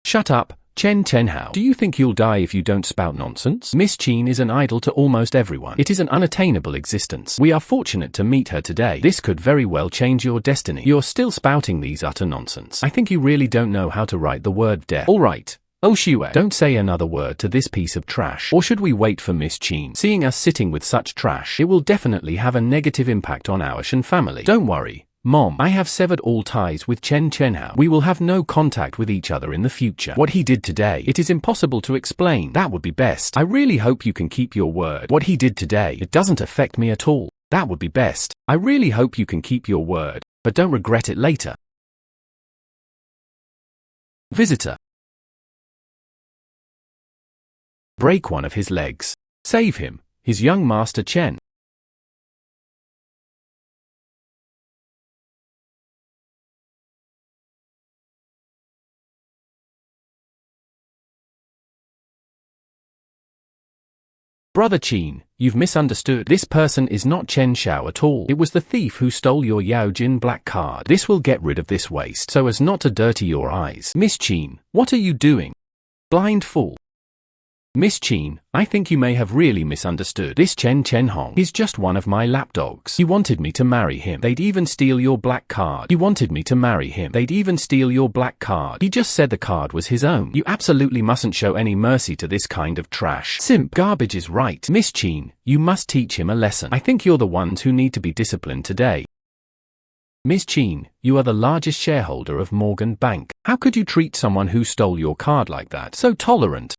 Shut up, Chen Chenhao. Do you think you'll die if you don't spout nonsense? Miss Chin is an idol to almost everyone. It is an unattainable existence. We are fortunate to meet her today. This could very well change your destiny. You're still spouting these utter nonsense. I think you really don't know how to write the word death. All right. Oh Xue, don't say another word to this piece of trash. Or should we wait for Miss Chin? Seeing us sitting with such trash, it will definitely have a negative impact on our Shen family. Don't worry, Mom. I have severed all ties with Chen Chenhao. We will have no contact with each other in the future. What he did today, it is impossible to explain. That would be best. I really hope you can keep your word. What he did today, it doesn't affect me at all. That would be best. I really hope you can keep your word, but don't regret it later. Visitor. Break one of his legs. Save him, his young master Chen. Brother Chin, you've misunderstood. This person is not Chen Xiao at all. It was the thief who stole your Yao Jin black card. This will get rid of this waste so as not to dirty your eyes. Miss Chin, what are you doing? Blind fool. Miss Chin, I think you may have really misunderstood. This Chen Chenhong is just one of my lapdogs. He wanted me to marry him. They'd even steal your black card. He wanted me to marry him. They'd even steal your black card. He just said the card was his own. You absolutely mustn't show any mercy to this kind of trash. Simp garbage is right. Miss Chin, you must teach him a lesson. I think you're the ones who need to be disciplined today. Miss Chin, you are the largest shareholder of Morgan Bank. How could you treat someone who stole your card like that? So tolerant.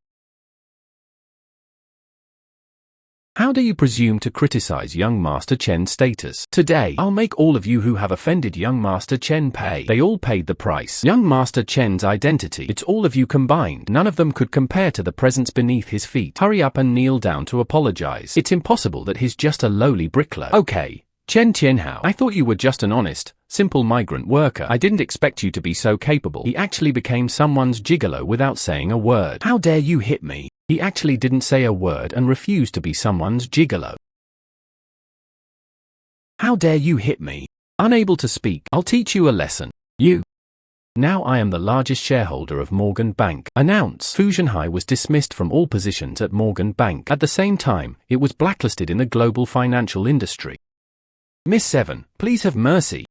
How do you presume to criticize young Master Chen's status? Today, I'll make all of you who have offended young Master Chen pay. They all paid the price. Young Master Chen's identity, it's all of you combined. None of them could compare to the presence beneath his feet. Hurry up and kneel down to apologize. It's impossible that he's just a lowly bricklayer. Okay, Chen Chenhao, I thought you were just an honest, simple migrant worker. I didn't expect you to be so capable. He actually became someone's gigolo without saying a word. How dare you hit me? He actually didn't say a word and refused to be someone's gigolo. How dare you hit me? Unable to speak, I'll teach you a lesson. You. Now I am the largest shareholder of Morgan Bank. Announce. Fu Zhenhai was dismissed from all positions at Morgan Bank. At the same time, it was blacklisted in the global financial industry. Miss 7, please have mercy.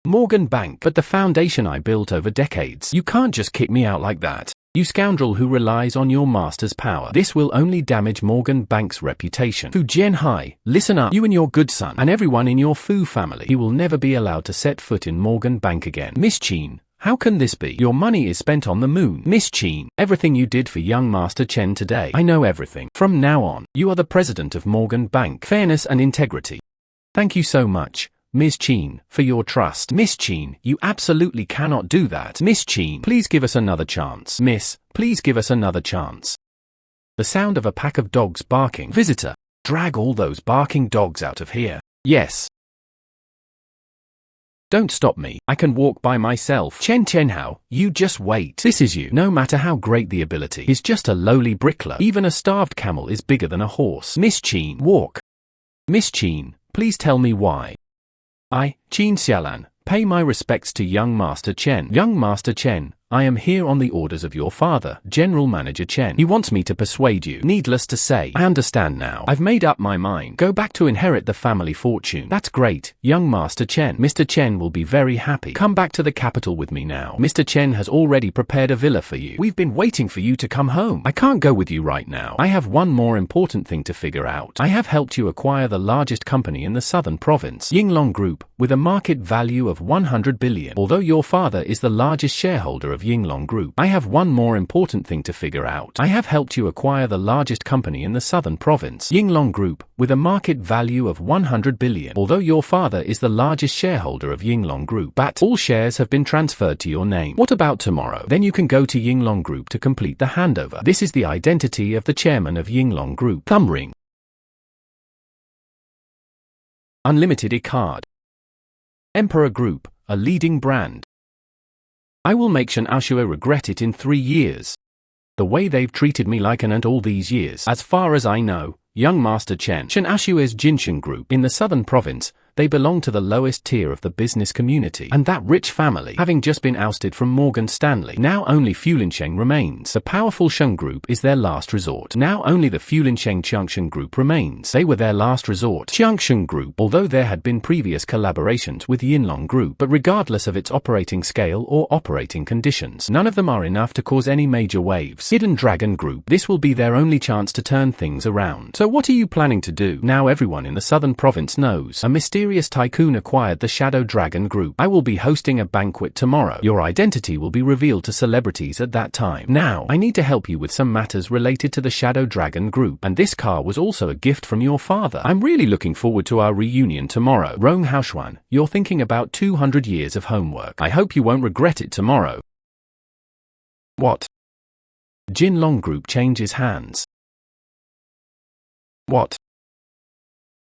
Morgan Bank, but the foundation I built over decades. You can't just kick me out like that. You scoundrel who relies on your master's power. This will only damage Morgan Bank's reputation. Fu Zhenhai, listen up. You and your good son, and everyone in your Fu family. He will never be allowed to set foot in Morgan Bank again. Miss Chin, how can this be? Your money is spent on the moon. Miss Chin, everything you did for young Master Chen today. I know everything. From now on, you are the president of Morgan Bank. Fairness and integrity. Thank you so much, Ms. Chin, for your trust. Miss Chin, you absolutely cannot do that. Miss Chin, please give us another chance. Miss, please give us another chance. The sound of a pack of dogs barking. Visitor, drag all those barking dogs out of here. Yes. Don't stop me. I can walk by myself. Chen Chenhao, you just wait. This is you. No matter how great the ability, he's just a lowly bricklayer. Even a starved camel is bigger than a horse. Miss Chin, walk. Miss Chin, please tell me why. I, Qin Xiaolan, pay my respects to young Master Chen. Young Master Chen, I am here on the orders of your father, General Manager Chen. He wants me to persuade you. Needless to say, I understand now. I've made up my mind. Go back to inherit the family fortune. That's great, young Master Chen. Mr. Chen will be very happy. Come back to the capital with me now. Mr. Chen has already prepared a villa for you. We've been waiting for you to come home. I can't go with you right now. I have one more important thing to figure out. I have helped you acquire the largest company in the southern province, Yinglong Group, with a market value of 100 billion. Although your father is the largest shareholder of Yinglong Group, I have one more important thing to figure out. I have helped you acquire the largest company in the southern province, Yinglong Group, with a market value of 100 billion. Although your father is the largest shareholder of Yinglong Group, but all shares have been transferred to your name. What about tomorrow? Then you can go to Yinglong Group to complete the handover. This is the identity of the chairman of Yinglong Group. Thumb ring. Unlimited e-card. Emperor Group, a leading brand. I will make Shen Aoshue regret it in 3 years. The way they've treated me like an ant all these years. As far as I know, young Master Chen, Shen Aoshue's Jinshan Group, in the southern province, they belong to the lowest tier of the business community. And that rich family, having just been ousted from Morgan Stanley, now only Fulinsheng remains. The powerful Sheng Group is their last resort. Now only the Fulinsheng Qiangshen Group remains. They were their last resort. Qiangshen Group, although there had been previous collaborations with Yinlong Group, but regardless of its operating scale or operating conditions, none of them are enough to cause any major waves. Hidden Dragon Group, this will be their only chance to turn things around. So what are you planning to do? Now everyone in the southern province knows. A mysterious tycoon acquired the Shadow Dragon Group. I will be hosting a banquet tomorrow. Your identity will be revealed to celebrities at that time. Now, I need to help you with some matters related to the Shadow Dragon Group, and this car was also a gift from your father. I'm really looking forward to our reunion tomorrow. Rong Haoshuan, you're thinking about 200 years of homework. I hope you won't regret it tomorrow. What? Jinlong Group changes hands. What?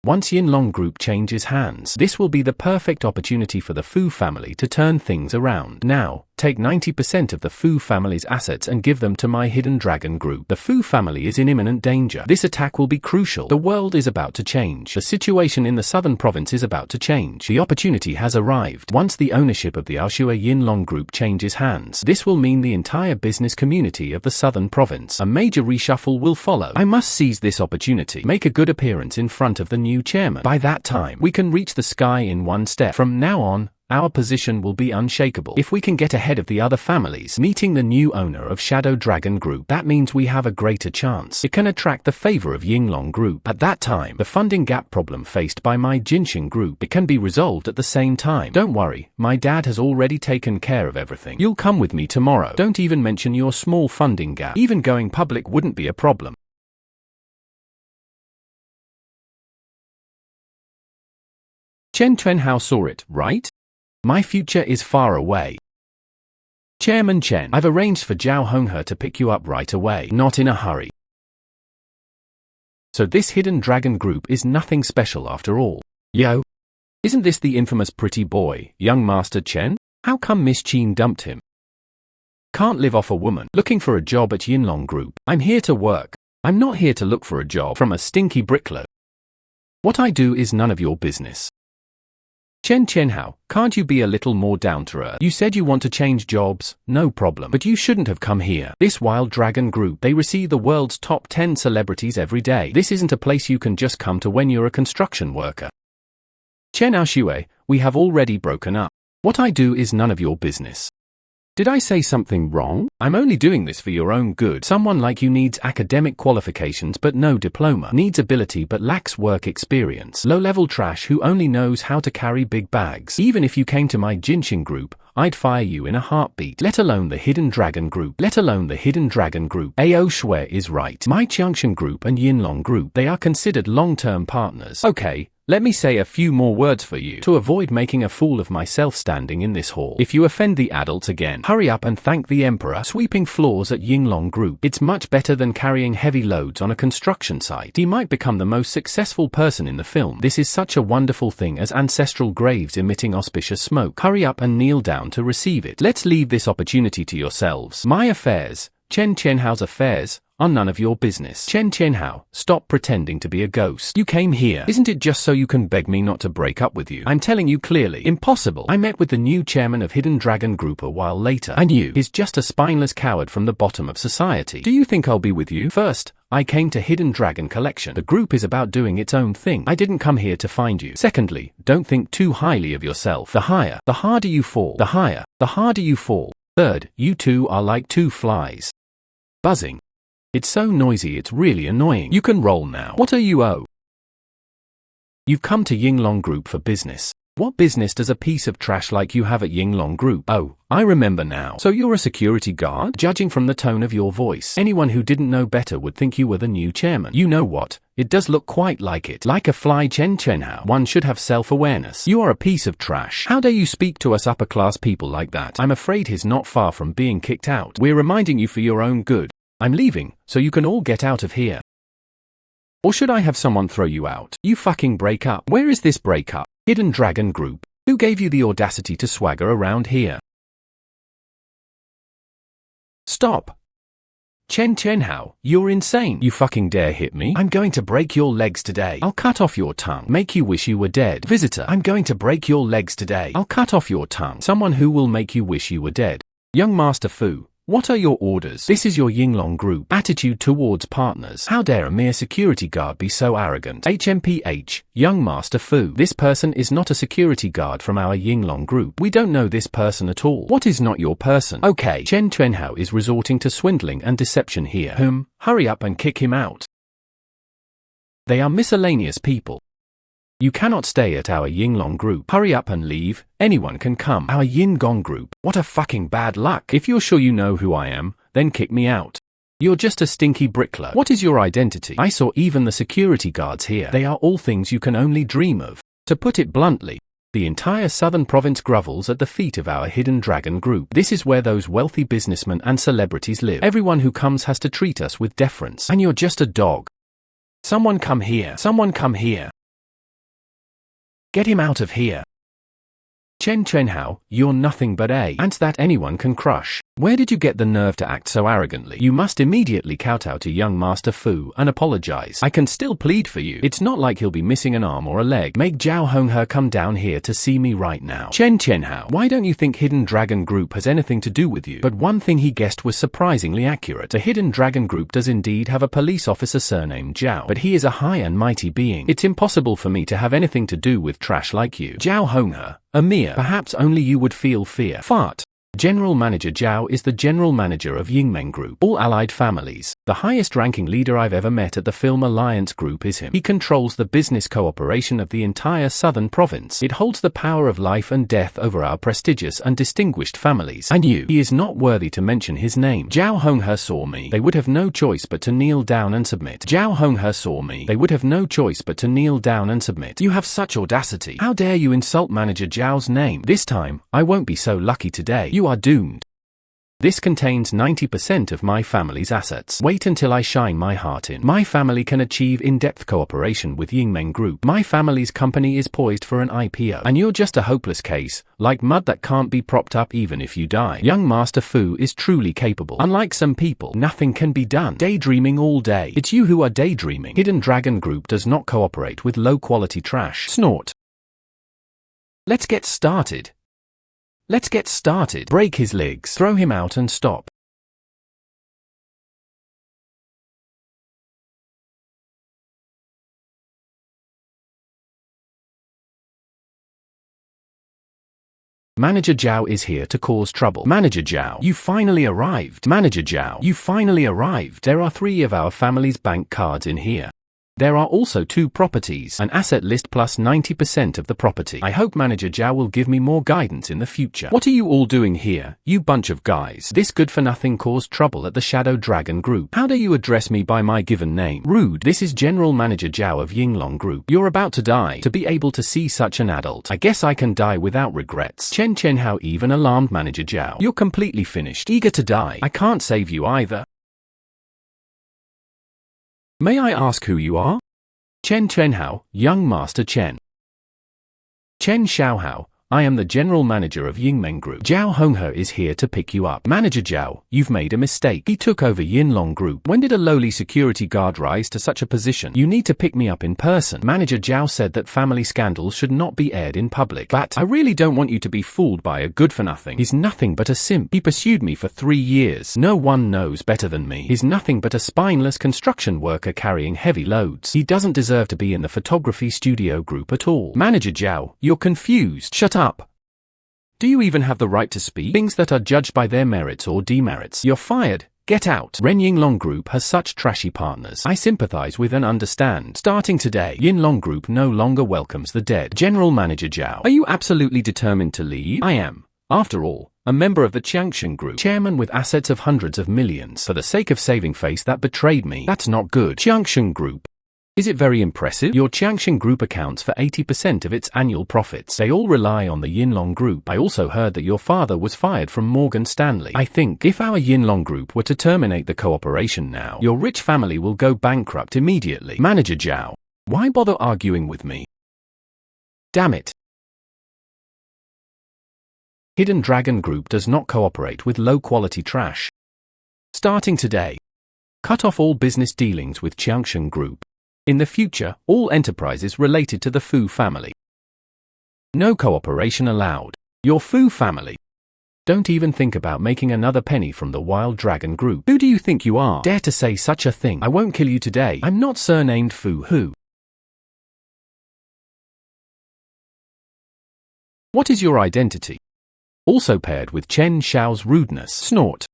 Once Yinlong Group changes hands, this will be the perfect opportunity for the Fu family to turn things around. Now, take 90% of the Fu family's assets and give them to my Hidden Dragon Group. The Fu family is in imminent danger. This attack will be crucial. The world is about to change. The situation in the southern province is about to change. The opportunity has arrived. Once the ownership of the Aoshue Yinlong Group changes hands, this will mean the entire business community of the southern province. A major reshuffle will follow. I must seize this opportunity. Make a good appearance in front of the new chairman. By that time, we can reach the sky in one step. From now on, our position will be unshakable. If we can get ahead of the other families, meeting the new owner of Shadow Dragon Group, that means we have a greater chance. It can attract the favor of Yinglong Group. At that time, the funding gap problem faced by my Jinshan Group, it can be resolved at the same time. Don't worry, my dad has already taken care of everything. You'll come with me tomorrow. Don't even mention your small funding gap. Even going public wouldn't be a problem. Chen Chuanhao saw it, right? My future is far away. Chairman Chen, I've arranged for Zhao Honghe to pick you up right away, not in a hurry. So this Hidden Dragon Group is nothing special after all. Yo, isn't this the infamous pretty boy, young Master Chen? How come Miss Qin dumped him? Can't live off a woman. Looking for a job at Yinlong Group. I'm here to work. I'm not here to look for a job from a stinky bricklayer. What I do is none of your business. Chen Chuanhao, can't you be a little more down to earth? You said you want to change jobs, no problem. But you shouldn't have come here. This Wild Dragon Group, they receive the world's top 10 celebrities every day. This isn't a place you can just come to when you're a construction worker. Chen Aoshue, we have already broken up. What I do is none of your business. Did I say something wrong? I'm only doing this for your own good. Someone like you needs academic qualifications but no diploma, needs ability but lacks work experience, low-level trash who only knows how to carry big bags. Even if you came to my Jinshin Group, I'd fire you in a heartbeat, let alone the Hidden Dragon Group. Ao Shui is right. My Qiangshan Group and Yinlong Group, they are considered long-term partners. Okay. Let me say a few more words for you, to avoid making a fool of myself standing in this hall. If you offend the adults again, hurry up and thank the Emperor. Sweeping floors at Yinlong Group. It's much better than carrying heavy loads on a construction site. He might become the most successful person in the film. This is such a wonderful thing as ancestral graves emitting auspicious smoke. Hurry up and kneel down to receive it. Let's leave this opportunity to yourselves. My affairs, Chen Chuanhao's affairs, are none of your business. Chen Qianhao, stop pretending to be a ghost. You came here. Isn't it just so you can beg me not to break up with you? I'm telling you clearly. Impossible. I met with the new chairman of Hidden Dragon Group a while later. I knew he's just a spineless coward from the bottom of society. Do you think I'll be with you? First, I came to Hidden Dragon Collection. The group is about doing its own thing. I didn't come here to find you. Secondly, don't think too highly of yourself. The harder you fall. The harder you fall. Third, you two are like two flies. Buzzing. It's so noisy it's really annoying. You can roll now. What are you? Oh. You've come to Yinglong Group for business. What business does a piece of trash like you have at Yinglong Group? Oh, I remember now. So you're a security guard? Judging from the tone of your voice, anyone who didn't know better would think you were the new chairman. You know what? It does look quite like it. Like a fly. Chen Qianhao. One should have self-awareness. You are a piece of trash. How dare you speak to us upper-class people like that? I'm afraid he's not far from being kicked out. We're reminding you for your own good. I'm leaving, so you can all get out of here. Or should I have someone throw you out? You fucking break up. Where is this breakup? Hidden Dragon Group. Who gave you the audacity to swagger around here? Stop. Chen Qianhao, you're insane. You fucking dare hit me? I'm going to break your legs today. I'll cut off your tongue. Make you wish you were dead. Visitor, I'm going to break your legs today. I'll cut off your tongue. Someone who will make you wish you were dead. Young Master Fu. What are your orders? This is your Yinglong Group. Attitude towards partners. How dare a mere security guard be so arrogant? HMPH, Young Master Fu. This person is not a security guard from our Yinglong Group. We don't know this person at all. What is not your person? Okay, Chen Qianhao is resorting to swindling and deception here. Hurry up and kick him out. They are miscellaneous people. You cannot stay at our Yinglong Group. Hurry up and leave. Anyone can come. Our Yingong Group. What a fucking bad luck. If you're sure you know who I am, then kick me out. You're just a stinky bricklayer. What is your identity? I saw even the security guards here. They are all things you can only dream of. To put it bluntly, the entire southern province grovels at the feet of our Hidden Dragon Group. This is where those wealthy businessmen and celebrities live. Everyone who comes has to treat us with deference. And you're just a dog. Someone come here. Someone come here. Get him out of here. Chen Qianhao, you're nothing but a ant that anyone can crush. Where did you get the nerve to act so arrogantly? You must immediately kowtow to young Master Fu and apologize. I can still plead for you. It's not like he'll be missing an arm or a leg. Make Zhao Honghe come down here to see me right now. Chen Qianhao, why don't you think Hidden Dragon Group has anything to do with you? But one thing he guessed was surprisingly accurate. The Hidden Dragon Group does indeed have a police officer surnamed Zhao, but he is a high and mighty being. It's impossible for me to have anything to do with trash like you. Zhao Honghe, Amir, perhaps only you would feel fear. Fart. General Manager Zhao is the General Manager of Yingmeng Group, all allied families. The highest ranking leader I've ever met at the Film Alliance Group is him. He controls the business cooperation of the entire southern province. It holds the power of life and death over our prestigious and distinguished families. I knew he is not worthy to mention his name. Zhao Honghe saw me. They would have no choice but to kneel down and submit. Zhao Honghe saw me. They would have no choice but to kneel down and submit. You have such audacity. How dare you insult Manager Zhao's name? This time, I won't be so lucky today. You are doomed. This contains 90% of my family's assets. Wait until I shine my heart in. My family can achieve in-depth cooperation with Yingmeng Group. My family's company is poised for an IPO. And you're just a hopeless case, like mud that can't be propped up even if you die. Young Master Fu is truly capable. Unlike some people, nothing can be done. Daydreaming all day. It's you who are daydreaming. Hidden Dragon Group does not cooperate with low-quality trash. Snort. Let's get started. Let's get started. Break his legs. Throw him out and stop. Manager Zhao is here to cause trouble. Manager Zhao, you finally arrived. Manager Zhao, you finally arrived. There are 3 of our family's bank cards in here. There are also 2 properties, an asset list plus 90% of the property. I hope Manager Zhao will give me more guidance in the future. What are you all doing here, you bunch of guys? This good-for-nothing caused trouble at the Shadow Dragon Group. How dare you address me by my given name? Rude. This is General Manager Zhao of Yinglong Group. You're about to die. To be able to see such an adult, I guess I can die without regrets. Chen Qianhao even alarmed Manager Zhao. You're completely finished. Eager to die. I can't save you either. May I ask who you are? Chen Qianhao, Young Master Chen. Chen Xiaohao, I am the general manager of Yingmeng Group. Zhao Honghe is here to pick you up. Manager Zhao, you've made a mistake. He took over Yinlong Group. When did a lowly security guard rise to such a position? You need to pick me up in person. Manager Zhao said that family scandals should not be aired in public. But I really don't want you to be fooled by a good-for-nothing. He's nothing but a simp. He pursued me for 3 years. No one knows better than me. He's nothing but a spineless construction worker carrying heavy loads. He doesn't deserve to be in the photography studio group at all. Manager Zhao, you're confused. Shut up. Do you even have the right to speak? Things that are judged by their merits or demerits. You're fired. Get out. Ren Yinlong Group has such trashy partners. I sympathize with and understand. Starting today, Yinlong Group no longer welcomes the dead. General Manager Zhao, are you absolutely determined to leave? I am. After all, a member of the Qiangshan Group, chairman with assets of hundreds of millions, for the sake of saving face that betrayed me. That's not good. Qiangshan Group. Is it very impressive? Your Qiangshan Group accounts for 80% of its annual profits. They all rely on the Yinlong Group. I also heard that your father was fired from Morgan Stanley. I think if our Yinlong Group were to terminate the cooperation now, your rich family will go bankrupt immediately. Manager Zhao, why bother arguing with me? Damn it. Hidden Dragon Group does not cooperate with low-quality trash. Starting today, cut off all business dealings with Qiangshan Group. In the future, all enterprises related to the Fu family. No cooperation allowed. Your Fu family. Don't even think about making another penny from the Wild Dragon Group. Who do you think you are? Dare to say such a thing? I won't kill you today. I'm not surnamed Fu Hu. What is your identity? Also paired with Chen Xiao's rudeness. Snort.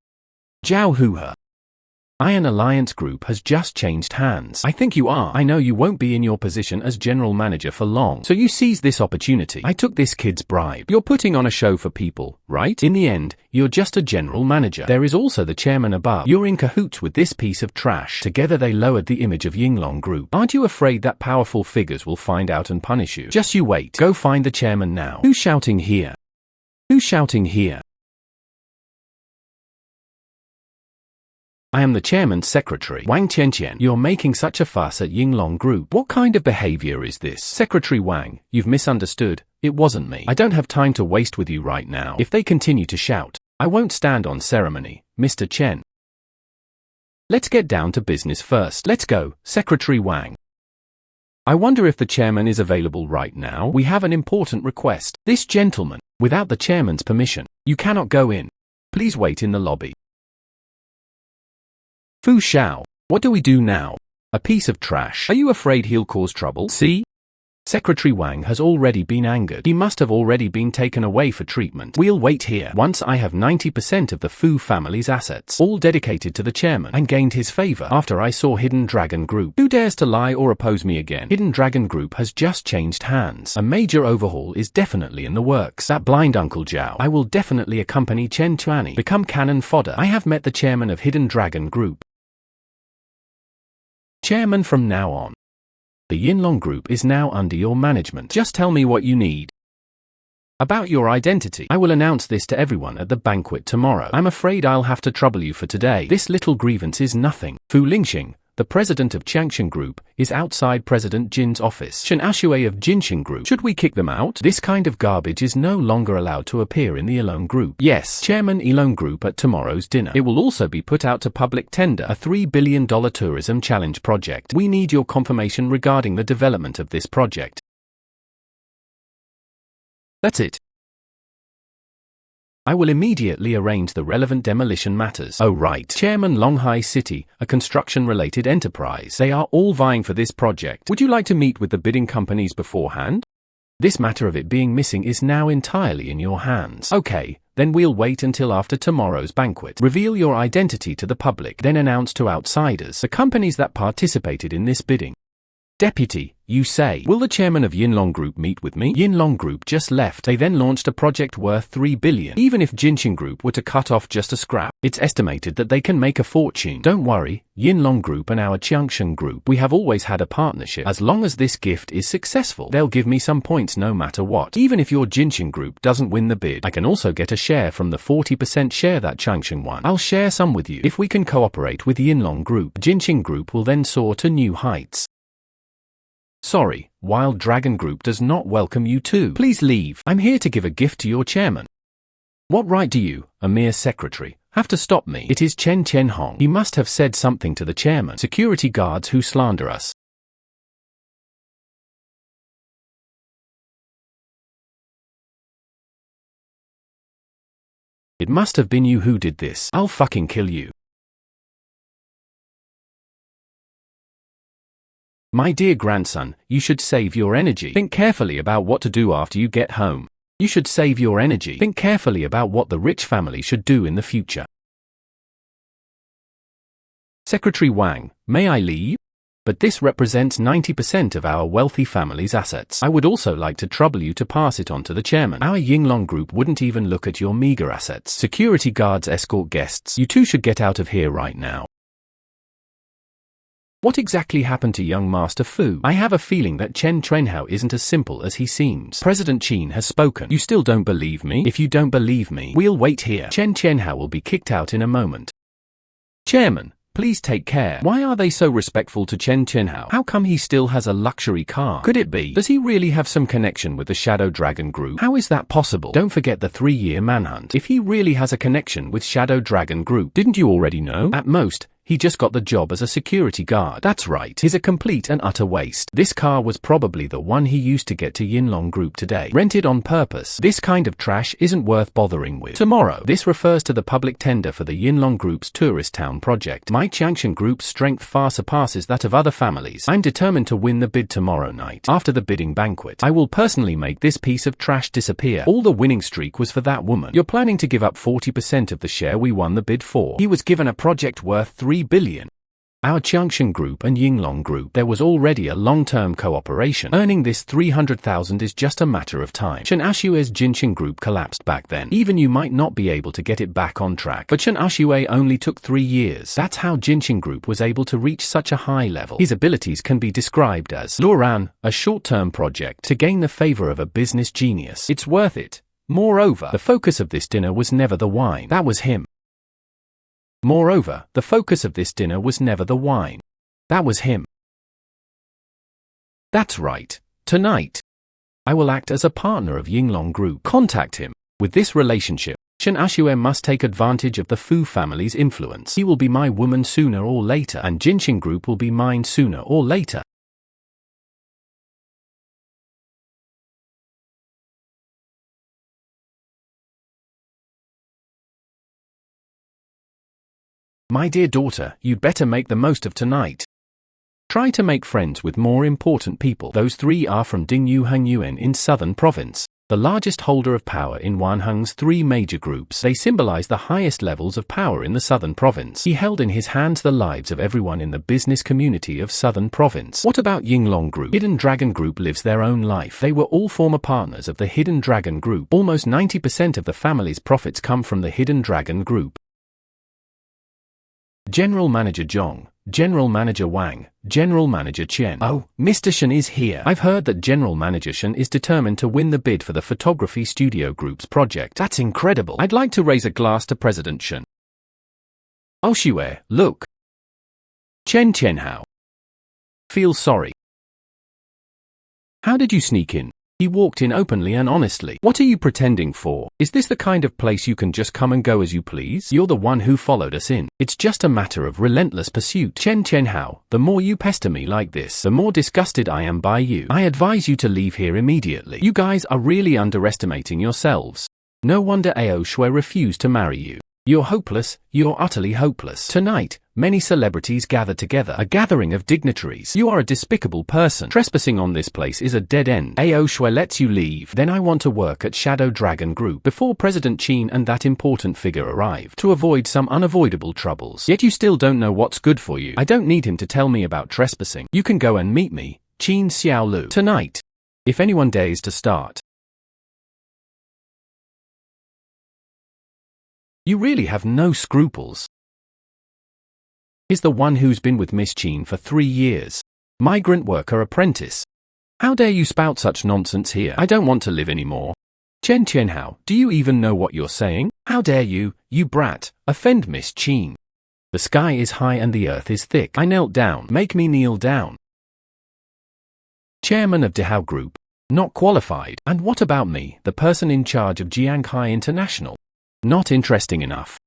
Zhao Huhe. Iron Alliance Group has just changed hands. I think you are. I know you won't be in your position as general manager for long, so you seize this opportunity. I took this kid's bribe. You're putting on a show for people, right? In the end, you're just a general manager. There is also the chairman above. You're in cahoots with this piece of trash. Together they lowered the image of Yinlong Group. Aren't you afraid that powerful figures will find out and punish you? Just you wait. Go find the chairman now. Who's shouting here? Who's shouting here? I am the chairman's secretary, Wang Qianqian. You're making such a fuss at Yinlong Group. What kind of behavior is this? Secretary Wang, you've misunderstood. It wasn't me. I don't have time to waste with you right now. If they continue to shout, I won't stand on ceremony, Mr. Chen. Let's get down to business first. Let's go, Secretary Wang. I wonder if the chairman is available right now. We have an important request. This gentleman, without the chairman's permission, you cannot go in. Please wait in the lobby. Fu Xiao, what do we do now? A piece of trash. Are you afraid he'll cause trouble? See? Secretary Wang has already been angered. He must have already been taken away for treatment. We'll wait here. Once I have 90% of the Fu family's assets, all dedicated to the chairman, and gained his favor after I saw Hidden Dragon Group. Who dares to lie or oppose me again? Hidden Dragon Group has just changed hands. A major overhaul is definitely in the works. That blind Uncle Zhao. I will definitely accompany Chen Chuani. Become cannon fodder. I have met the chairman of Hidden Dragon Group. Chairman from now on. The Yinlong Group is now under your management. Just tell me what you need. About your identity. I will announce this to everyone at the banquet tomorrow. I'm afraid I'll have to trouble you for today. This little grievance is nothing. Fu Lingxing, the president of Qiangshan Group, is outside President Jin's office. Shen Ashui of Jinshan Group. Should we kick them out? This kind of garbage is no longer allowed to appear in the Yinlong Group. Yes, Chairman Yinlong Group at tomorrow's dinner. It will also be put out to public tender, a $3 billion tourism challenge project. We need your confirmation regarding the development of this project. That's it. I will immediately arrange the relevant demolition matters. Oh right. Chairman Longhai City, a construction-related enterprise. They are all vying for this project. Would you like to meet with the bidding companies beforehand? This matter of it being missing is now entirely in your hands. Okay, then we'll wait until after tomorrow's banquet. Reveal your identity to the public, then announce to outsiders the companies that participated in this bidding. Deputy, you say. Will the chairman of Yinlong Group meet with me? Yinlong Group just left. They then launched a project worth $3 billion. Even if Jinshan Group were to cut off just a scrap, it's estimated that they can make a fortune. Don't worry, Yinlong Group and our Qiangshan Group, we have always had a partnership. As long as this gift is successful, they'll give me some points no matter what. Even if your Jinshan Group doesn't win the bid, I can also get a share from the 40% share that Qiangshan won. I'll share some with you. If we can cooperate with Yinlong Group, Jinshan Group will then soar to new heights. Sorry, Wild Dragon Group does not welcome you too. Please leave. I'm here to give a gift to your chairman. What right do you, a mere secretary, have to stop me? It is Chen Hong. He must have said something to the chairman. Security guards who slander us. It must have been you who did this. I'll fucking kill you. My dear grandson, you should save your energy. Think carefully about what to do after you get home. You should save your energy. Think carefully about what the rich family should do in the future. Secretary Wang, may I leave? But this represents 90% of our wealthy family's assets. I would also like to trouble you to pass it on to the chairman. Our Yinglong Group wouldn't even look at your meager assets. Security guards escort guests. You two should get out of here right now. What exactly happened to young Master Fu? I have a feeling that Chen Trenhao isn't as simple as he seems. President Qin has spoken. You still don't believe me? If you don't believe me, we'll wait here. Chen Trenhao will be kicked out in a moment. Chairman, please take care. Why are they so respectful to Chen Trenhao? How come he still has a luxury car? Could it be? Does he really have some connection with the Shadow Dragon Group? How is that possible? Don't forget the 3-year manhunt. If he really has a connection with Shadow Dragon Group, didn't you already know? At most, he just got the job as a security guard. That's right. He's a complete and utter waste. This car was probably the one he used to get to Yinlong Group today. Rented on purpose. This kind of trash isn't worth bothering with. Tomorrow. This refers to the public tender for the Yinlong Group's tourist town project. My Changshan Group's strength far surpasses that of other families. I'm determined to win the bid tomorrow night. After the bidding banquet, I will personally make this piece of trash disappear. All the winning streak was for that woman. You're planning to give up 40% of the share we won the bid for. He was given a project worth 3 billion. Our Changshan Group and Yinglong Group, there was already a long-term cooperation. Earning this 300,000 is just a matter of time. Chen Ashue's Jinshan Group collapsed back then. Even you might not be able to get it back on track. But Chen Ashue only took 3 years. That's how Jinshan Group was able to reach such a high level. His abilities can be described as Luoran, a short-term project to gain the favor of a business genius. It's worth it. Moreover, the focus of this dinner was never the wine. That was him. Moreover, the focus of this dinner was never the wine. That was him. That's right. Tonight, I will act as a partner of Yinglong Group. Contact him. With this relationship, Chen Ashue must take advantage of the Fu family's influence. He will be my woman sooner or later, and Jinshan Group will be mine sooner or later. My dear daughter, you'd better make the most of tonight. Try to make friends with more important people. Those 3 are from Dingyu Hangyuan in Southern Province, the largest holder of power in Wanheng's 3 major groups. They symbolize the highest levels of power in the Southern Province. He held in his hands the lives of everyone in the business community of Southern Province. What about Yinglong Group? Hidden Dragon Group lives their own life. They were all former partners of the Hidden Dragon Group. Almost 90% of the family's profits come from the Hidden Dragon Group. General Manager Zhong, General Manager Wang, General Manager Chen. Oh, Mr. Shen is here. I've heard that General Manager Shen is determined to win the bid for the Photography Studio Group's project. That's incredible. I'd like to raise a glass to President Shen. Oh Shue, look. Chen Trenhao. Feel sorry. How did you sneak in? He walked in openly and honestly. What are you pretending for? Is this the kind of place you can just come and go as you please? You're the one who followed us in. It's just a matter of relentless pursuit. Chen Trenhao, the more you pester me like this, the more disgusted I am by you. I advise you to leave here immediately. You guys are really underestimating yourselves. No wonder Ao Shui refused to marry you. You're hopeless, you're utterly hopeless. Tonight, many celebrities gather together, a gathering of dignitaries. You are a despicable person. Trespassing on this place is a dead end. Ao Shui lets you leave. Then I want to work at Shadow Dragon Group before President Qin and that important figure arrive, to avoid some unavoidable troubles. Yet you still don't know what's good for you. I don't need him to tell me about trespassing. You can go and meet me, Qin Xiaolu, tonight. If anyone dares to start. You really have no scruples. Is the one who's been with Miss Qin for 3 years. Migrant worker apprentice. How dare you spout such nonsense here? I don't want to live anymore. Chen Trenhao, do you even know what you're saying? How dare you, you brat, offend Miss Qin? The sky is high and the earth is thick. I knelt down. Make me kneel down. Chairman of Dehao Group. Not qualified. And what about me, the person in charge of Jianghai International? Not interesting enough.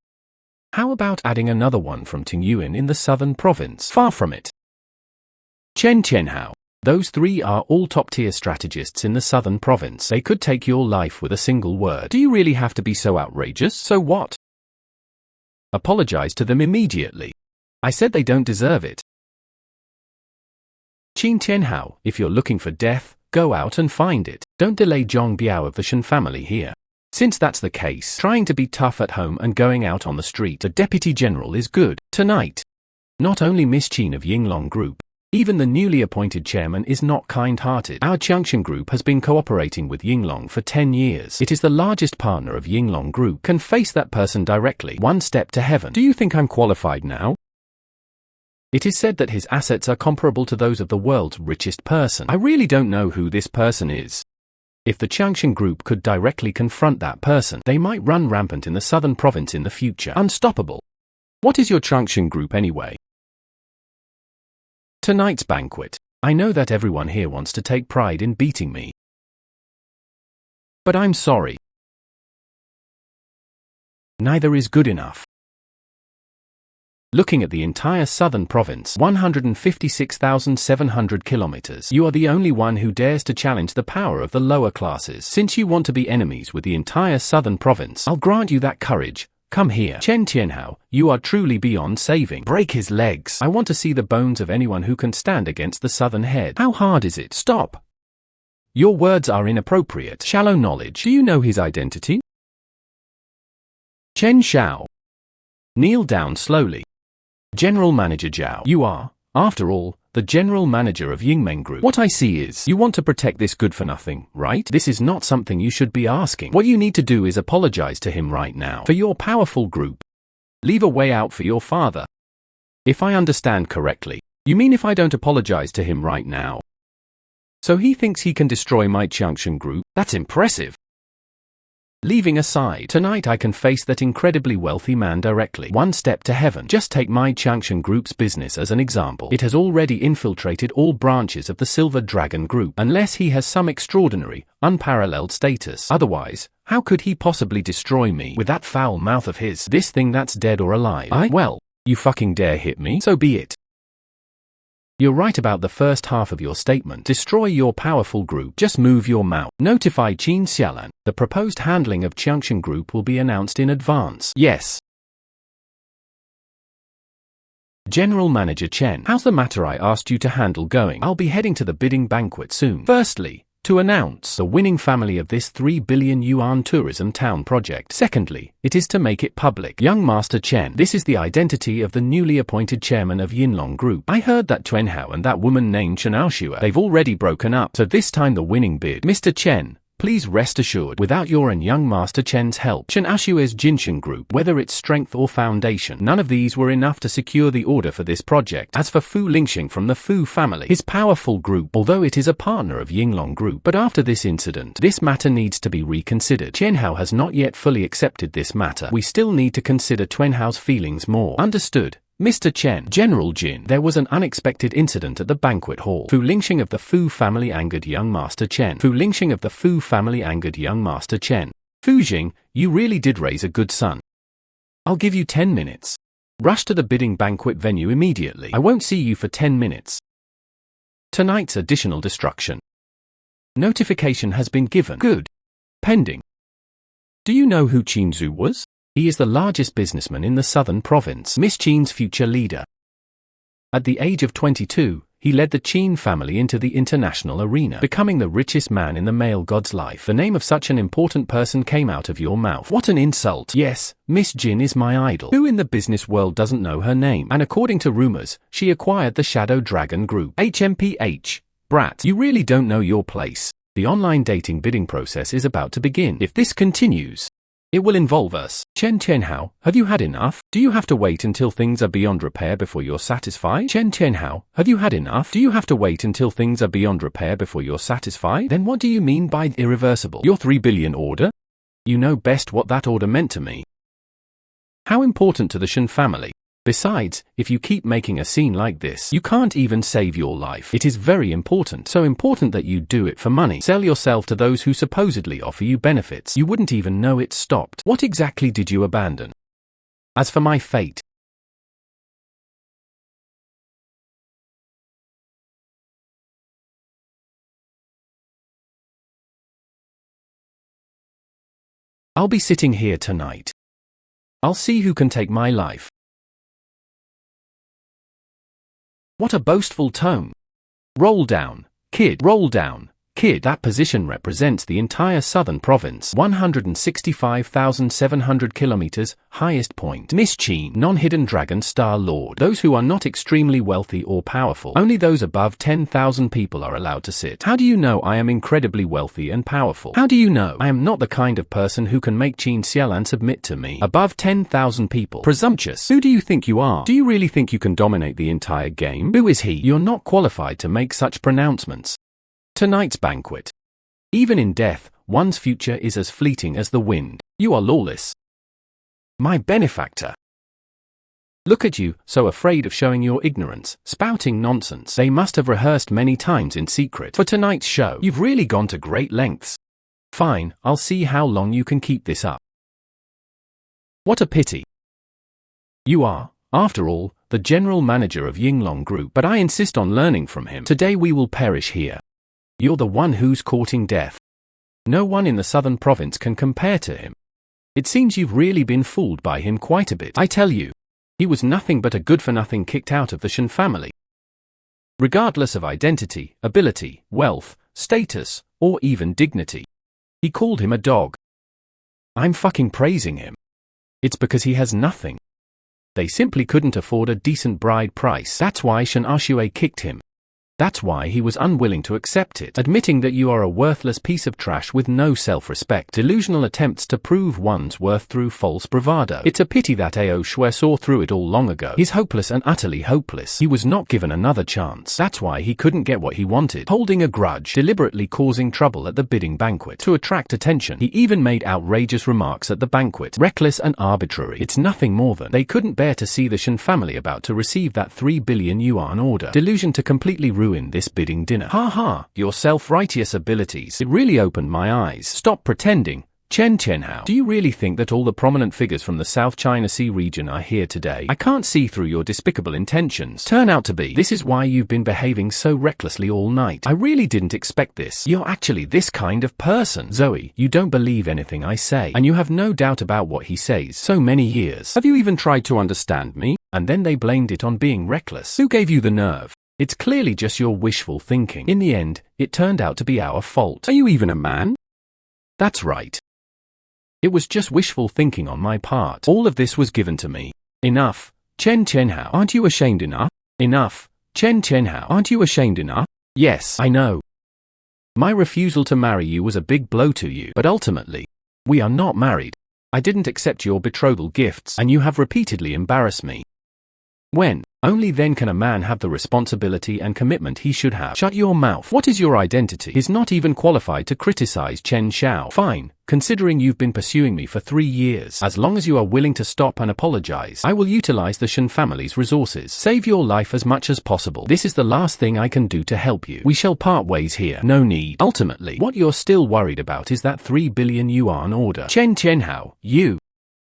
How about adding another one from Tingyuan in the southern province? Far from it. Chen Tianhao. Those three are all top-tier strategists in the southern province. They could take your life with a single word. Do you really have to be so outrageous? So what? Apologize to them immediately. I said they don't deserve it. Qin Tianhao, if you're looking for death, go out and find it. Don't delay Zhong Biao of the Shen family here. Since that's the case, trying to be tough at home and going out on the street, the deputy general is good. Tonight. Not only Miss Qin of Yinglong Group, even the newly appointed chairman is not kind-hearted. Our Changshan Group has been cooperating with Yinglong for 10 years. It is the largest partner of Yinglong Group. Can face that person directly. One step to heaven. Do you think I'm qualified now? It is said that his assets are comparable to those of the world's richest person. I really don't know who this person is. If the Changshan Group could directly confront that person, they might run rampant in the southern province in the future. Unstoppable. What is your Changshan Group anyway? Tonight's banquet. I know that everyone here wants to take pride in beating me. But I'm sorry. Neither is good enough. Looking at the entire southern province, 156,700 kilometers, you are the only one who dares to challenge the power of the lower classes. Since you want to be enemies with the entire southern province, I'll grant you that courage. Come here. Chen Tianhao, you are truly beyond saving. Break his legs. I want to see the bones of anyone who can stand against the southern head. How hard is it? Stop. Your words are inappropriate. Shallow knowledge. Do you know his identity? Chen Xiao. Kneel down slowly. General Manager Zhao. You are, after all, the general manager of Yingmeng Group. What I see is, you want to protect this good-for-nothing, right? This is not something you should be asking. What you need to do is apologize to him right now. For your powerful group. Leave a way out for your father. If I understand correctly, you mean if I don't apologize to him right now? So he thinks he can destroy my Changshan Group? That's impressive. Leaving aside, tonight I can face that incredibly wealthy man directly. One step to heaven. Just take my Changshan Group's business as an example. It has already infiltrated all branches of the Silver Dragon Group, unless he has some extraordinary, unparalleled status. Otherwise, how could he possibly destroy me with that foul mouth of his? This thing that's dead or alive. Well, you fucking dare hit me? So be it. You're right about the first half of your statement. Destroy your powerful group. Just move your mouth. Notify Qin Xialan. The proposed handling of Changshan Group will be announced in advance. Yes. General Manager Chen. How's the matter I asked you to handle going? I'll be heading to the bidding banquet soon. Firstly, to announce the winning family of this 3 billion yuan tourism town project. Secondly, it is to make it public. Young Master Chen, this is the identity of the newly appointed chairman of Yinlong Group. I heard that Tuanhao and that woman named Chen Aoshua, they've already broken up, so this time the winning bid. Mr. Chen, please rest assured, without your and young Master Chen's help, Chen Ashua's Jinshan Group, whether its strength or foundation, none of these were enough to secure the order for this project. As for Fu Lingxing from the Fu family, his powerful group, although it is a partner of Yinglong Group, but after this incident, this matter needs to be reconsidered. Tianhao has not yet fully accepted this matter. We still need to consider Tuanhao's feelings more. Understood. Mr. Chen. General Jin. There was an unexpected incident at the banquet hall. Fu Lingxing of the Fu family angered young Master Chen. Fu Lingxing of the Fu family angered young Master Chen. Fu Jing, you really did raise a good son. I'll give you 10 minutes. Rush to the bidding banquet venue immediately. I won't see you for 10 minutes. Tonight's additional destruction. Notification has been given. Good. Pending. Do you know who Qin Zhu was? He is the largest businessman in the southern province, Miss Qin's future leader. At the age of 22, he led the Qin family into the international arena, becoming the richest man in the male god's life. The name of such an important person came out of your mouth. What an insult. Yes, Miss Jin is my idol. Who in the business world doesn't know her name? And according to rumors, she acquired the Shadow Dragon Group. HMPH. Brat, you really don't know your place. The online dating bidding process is about to begin. If this continues, it will involve us. Chen Tianhao, have you had enough? Do you have to wait until things are beyond repair before you're satisfied? Chen Tianhao, have you had enough? Do you have to wait until things are beyond repair before you're satisfied? Then what do you mean by irreversible? Your 3 billion order? You know best what that order meant to me. How important to the Shen family? Besides, if you keep making a scene like this, you can't even save your life. It is very important, so important that you do it for money. Sell yourself to those who supposedly offer you benefits. You wouldn't even know it stopped. What exactly did you abandon? As for my fate, I'll be sitting here tonight. I'll see who can take my life. What a boastful tone. Roll down, kid. Roll down, kid. That position represents the entire southern province. 165,700 kilometers, highest point. Miss Chin, non-hidden dragon star lord. Those who are not extremely wealthy or powerful. Only those above 10,000 people are allowed to sit. How do you know I am incredibly wealthy and powerful? How do you know I am not the kind of person who can make Chin Xialan submit to me? Above 10,000 people. Presumptuous. Who do you think you are? Do you really think you can dominate the entire game? Who is he? You're not qualified to make such pronouncements. Tonight's banquet. Even in death, one's future is as fleeting as the wind. You are lawless. My benefactor. Look at you, so afraid of showing your ignorance, spouting nonsense. They must have rehearsed many times in secret. For tonight's show, you've really gone to great lengths. Fine, I'll see how long you can keep this up. What a pity. You are, after all, the general manager of Yinglong Group, but I insist on learning from him. Today we will perish here. You're the one who's courting death. No one in the southern province can compare to him. It seems you've really been fooled by him quite a bit. I tell you, he was nothing but a good-for-nothing kicked out of the Shen family. Regardless of identity, ability, wealth, status, or even dignity. He called him a dog. I'm fucking praising him. It's because he has nothing. They simply couldn't afford a decent bride price. That's why Shen Ashue kicked him. That's why he was unwilling to accept it, admitting that you are a worthless piece of trash with no self-respect. Delusional attempts to prove one's worth through false bravado. It's a pity that Ao Shui saw through it all long ago. He's hopeless and utterly hopeless. He was not given another chance. That's why he couldn't get what he wanted. Holding a grudge, deliberately causing trouble at the bidding banquet. To attract attention, he even made outrageous remarks at the banquet. Reckless and arbitrary. It's nothing more than they couldn't bear to see the Shen family about to receive that 3 billion yuan order. Delusion to completely ruin this bidding dinner. Ha ha, your self-righteous abilities. It really opened my eyes. Stop pretending. Chen Chenhao. Do you really think that all the prominent figures from the South China Sea region are here today? I can't see through your despicable intentions. Turn out to be. This is why you've been behaving so recklessly all night. I really didn't expect this. You're actually this kind of person. Zoe, you don't believe anything I say, and you have no doubt about what he says. So many years. Have you even tried to understand me? And then they blamed it on being reckless. Who gave you the nerve? It's clearly just your wishful thinking. In the end, it turned out to be our fault. Are you even a man? That's right. It was just wishful thinking on my part. All of this was given to me. Enough. Chen Chenhao. Aren't you ashamed enough? Enough. Chen Chenhao. Aren't you ashamed enough? Yes, I know. My refusal to marry you was a big blow to you, but ultimately, we are not married. I didn't accept your betrothal gifts, and you have repeatedly embarrassed me. When? Only then can a man have the responsibility and commitment he should have. Shut your mouth. What is your identity? He's not even qualified to criticize Chen Xiao. Fine, considering you've been pursuing me for 3 years. As long as you are willing to stop and apologize, I will utilize the Shen family's resources. Save your life as much as possible. This is the last thing I can do to help you. We shall part ways here. No need. Ultimately, what you're still worried about is that 3 billion yuan order. Chen Chenhao, you.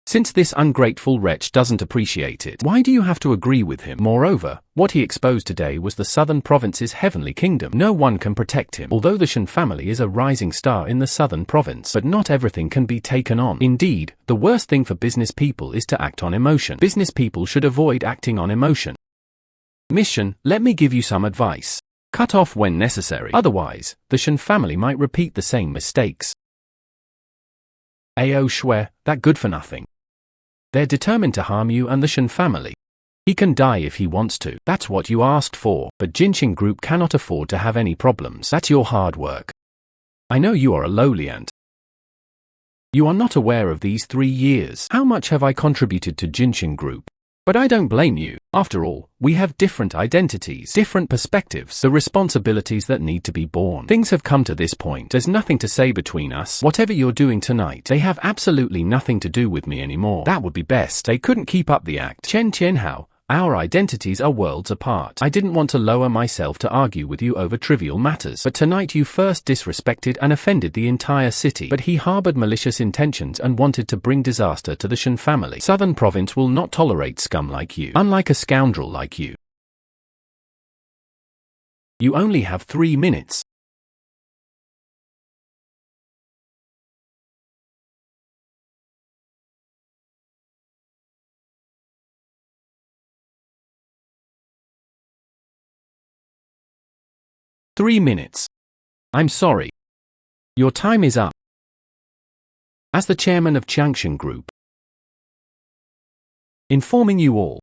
Since this ungrateful wretch doesn't appreciate it, why do you have to agree with him? Moreover, what he exposed today was the southern province's heavenly kingdom. No one can protect him. Although the Shen family is a rising star in the southern province, but not everything can be taken on. Indeed, the worst thing for business people is to act on emotion. Business people should avoid acting on emotion. Mission, let me give you some advice. Cut off when necessary. Otherwise, the Shen family might repeat the same mistakes. Ao Shui, that good for nothing. They're determined to harm you and the Shen family. He can die if he wants to. That's what you asked for, but Jinqing Group cannot afford to have any problems. That's your hard work. I know you are a lowly ant. You are not aware of these 3 years. How much have I contributed to Jinqing Group? But I don't blame you. After all, we have different identities, different perspectives, the responsibilities that need to be borne. Things have come to this point. There's nothing to say between us. Whatever you're doing tonight, they have absolutely nothing to do with me anymore. That would be best. They couldn't keep up the act. Chen Qianhao, our identities are worlds apart. I didn't want to lower myself to argue with you over trivial matters, but tonight you first disrespected and offended the entire city. But he harbored malicious intentions and wanted to bring disaster to the Shen family. Southern Province will not tolerate scum like you, unlike a scoundrel like you. You only have 3 minutes. "3 minutes. I'm sorry. Your time is up. As the chairman of Changshan Group, informing you all,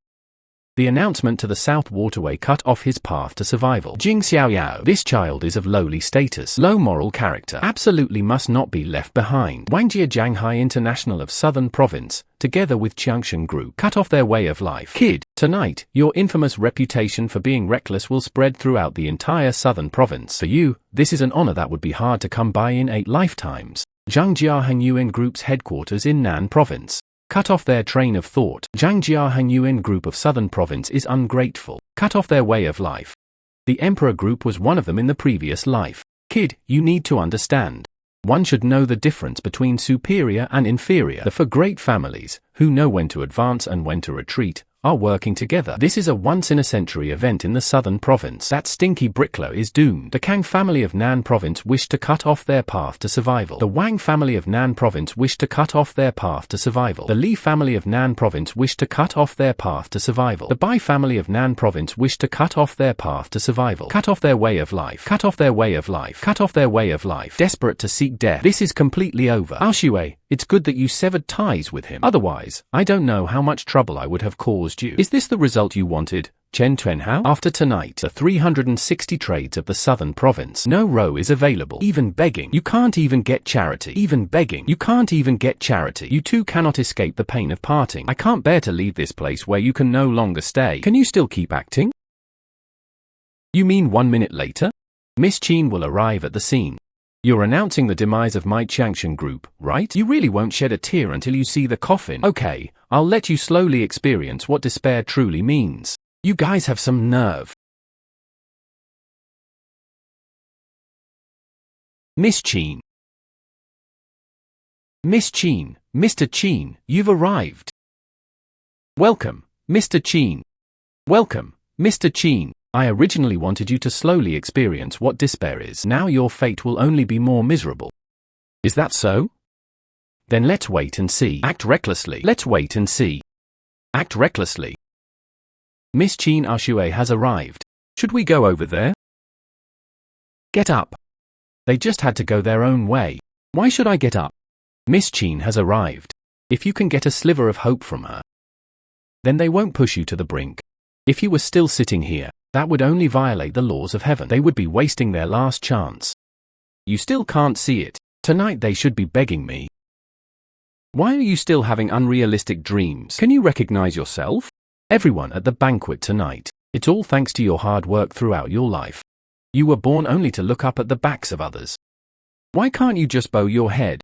the announcement to the South Waterway cut off his path to survival. Jing Xiaoyao, this child is of lowly status, low moral character, absolutely must not be left behind. Wangjie Jianghai International of Southern Province, together with Changshan Group, cut off their way of life. Kid, tonight, your infamous reputation for being reckless will spread throughout the entire Southern Province. For you, this is an honor that would be hard to come by in 8 lifetimes. Zhangjia Hangyuan Group's headquarters in Nan Province. Cut off their train of thought. Zhangjia Hangyuan Group of Southern Province is ungrateful. Cut off their way of life. The Emperor Group was one of them in the previous life. Kid, you need to understand. One should know the difference between superior and inferior. The 4 great families, who know when to advance and when to retreat, are working together. This is a once-in-a-century event in the Southern Province. That stinky Bricklow is doomed. The Kang family of Nan Province wish to cut off their path to survival. The Wang family of Nan Province wish to cut off their path to survival. The Li family of Nan Province wish to cut off their path to survival. The Bai family of Nan Province wish to cut off their path to survival. Cut off their way of life. Cut off their way of life. Cut off their way of life. Desperate to seek death. This is completely over. Aoshui, it's good that you severed ties with him. Otherwise, I don't know how much trouble I would have caused you. Is this the result you wanted, Chen Tuanhao? After tonight, the 360 trades of the Southern Province, no row is available. Even begging. You can't even get charity. Even begging. You can't even get charity. You two cannot escape the pain of parting. I can't bear to leave this place where you can no longer stay. Can you still keep acting? You mean 1 minute later? Miss Qin will arrive at the scene. You're announcing the demise of my Changshan Group, right? You really won't shed a tear until you see the coffin. Okay, I'll let you slowly experience what despair truly means. You guys have some nerve. Miss Qin. Miss Qin, Mr. Qin, you've arrived. Welcome, Mr. Qin. Welcome, Mr. Qin. I originally wanted you to slowly experience what despair is. Now your fate will only be more miserable. Is that so? Then let's wait and see. Act recklessly. Let's wait and see. Act recklessly. Miss Qin Aoshui has arrived. Should we go over there? Get up. They just had to go their own way. Why should I get up? Miss Qin has arrived. If you can get a sliver of hope from her, then they won't push you to the brink. If you were still sitting here, that would only violate the laws of heaven. They would be wasting their last chance. You still can't see it. Tonight they should be begging me. Why are you still having unrealistic dreams? Can you recognize yourself? Everyone at the banquet tonight. It's all thanks to your hard work throughout your life. You were born only to look up at the backs of others. Why can't you just bow your head?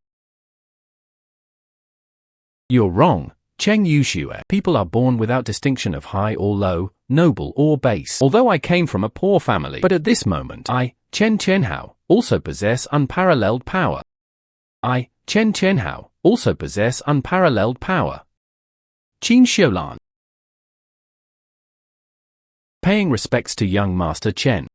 You're wrong, Cheng Yuxue. People are born without distinction of high or low, noble or base. Although I came from a poor family, but at this moment I, Chen Qianhao, also possess unparalleled power. I, Chen Qianhao, also possess unparalleled power. Qin Xiulan. Paying respects to young Master Chen.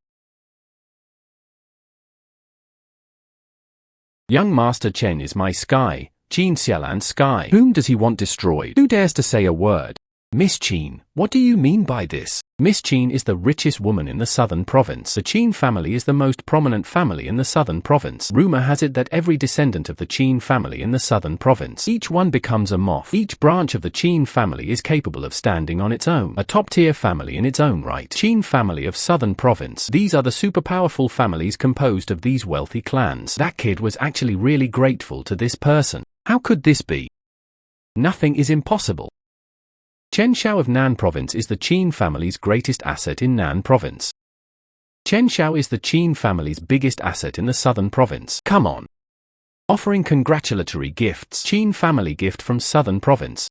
Young Master Chen is my sky, Qin Xialan's sky. Whom does he want destroyed? Who dares to say a word? Miss Qin, what do you mean by this? Miss Qin is the richest woman in the Southern Province. The Qin family is the most prominent family in the Southern Province. Rumor has it that every descendant of the Qin family in the Southern Province, each one becomes a moth. Each branch of the Qin family is capable of standing on its own. A top-tier family in its own right. Qin family of Southern Province. These are the super powerful families composed of these wealthy clans. That kid was actually really grateful to this person. How could this be? Nothing is impossible. Chen Xiao of Nan Province is the Qin family's greatest asset in Nan Province. Chen Xiao is the Qin family's biggest asset in the southern province. Come on. Offering congratulatory gifts. Qin family gift from southern province.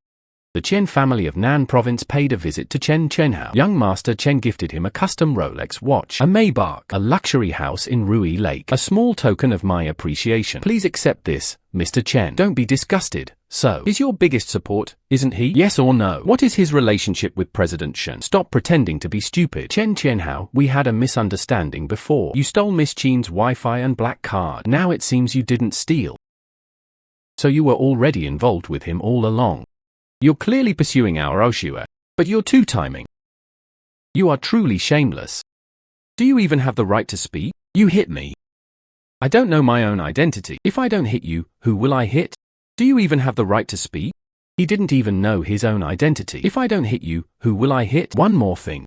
The Chen family of Nan Province paid a visit to Chen Chenhao. Young Master Chen gifted him a custom Rolex watch, a Maybach, a luxury house in Rui Lake, a small token of my appreciation. Please accept this, Mr. Chen. Don't be disgusted. So, is your biggest support, isn't he? Yes or no? What is his relationship with President Shen? Stop pretending to be stupid. Chen Chenhao, we had a misunderstanding before. You stole Miss Qin's Wi-Fi and black card. Now it seems you didn't steal. So you were already involved with him all along. You're clearly pursuing our Oshua, but you're two-timing. You are truly shameless. Do you even have the right to speak? You hit me. I don't know my own identity. If I don't hit you, who will I hit? Do you even have the right to speak? He didn't even know his own identity. If I don't hit you, who will I hit? One more thing.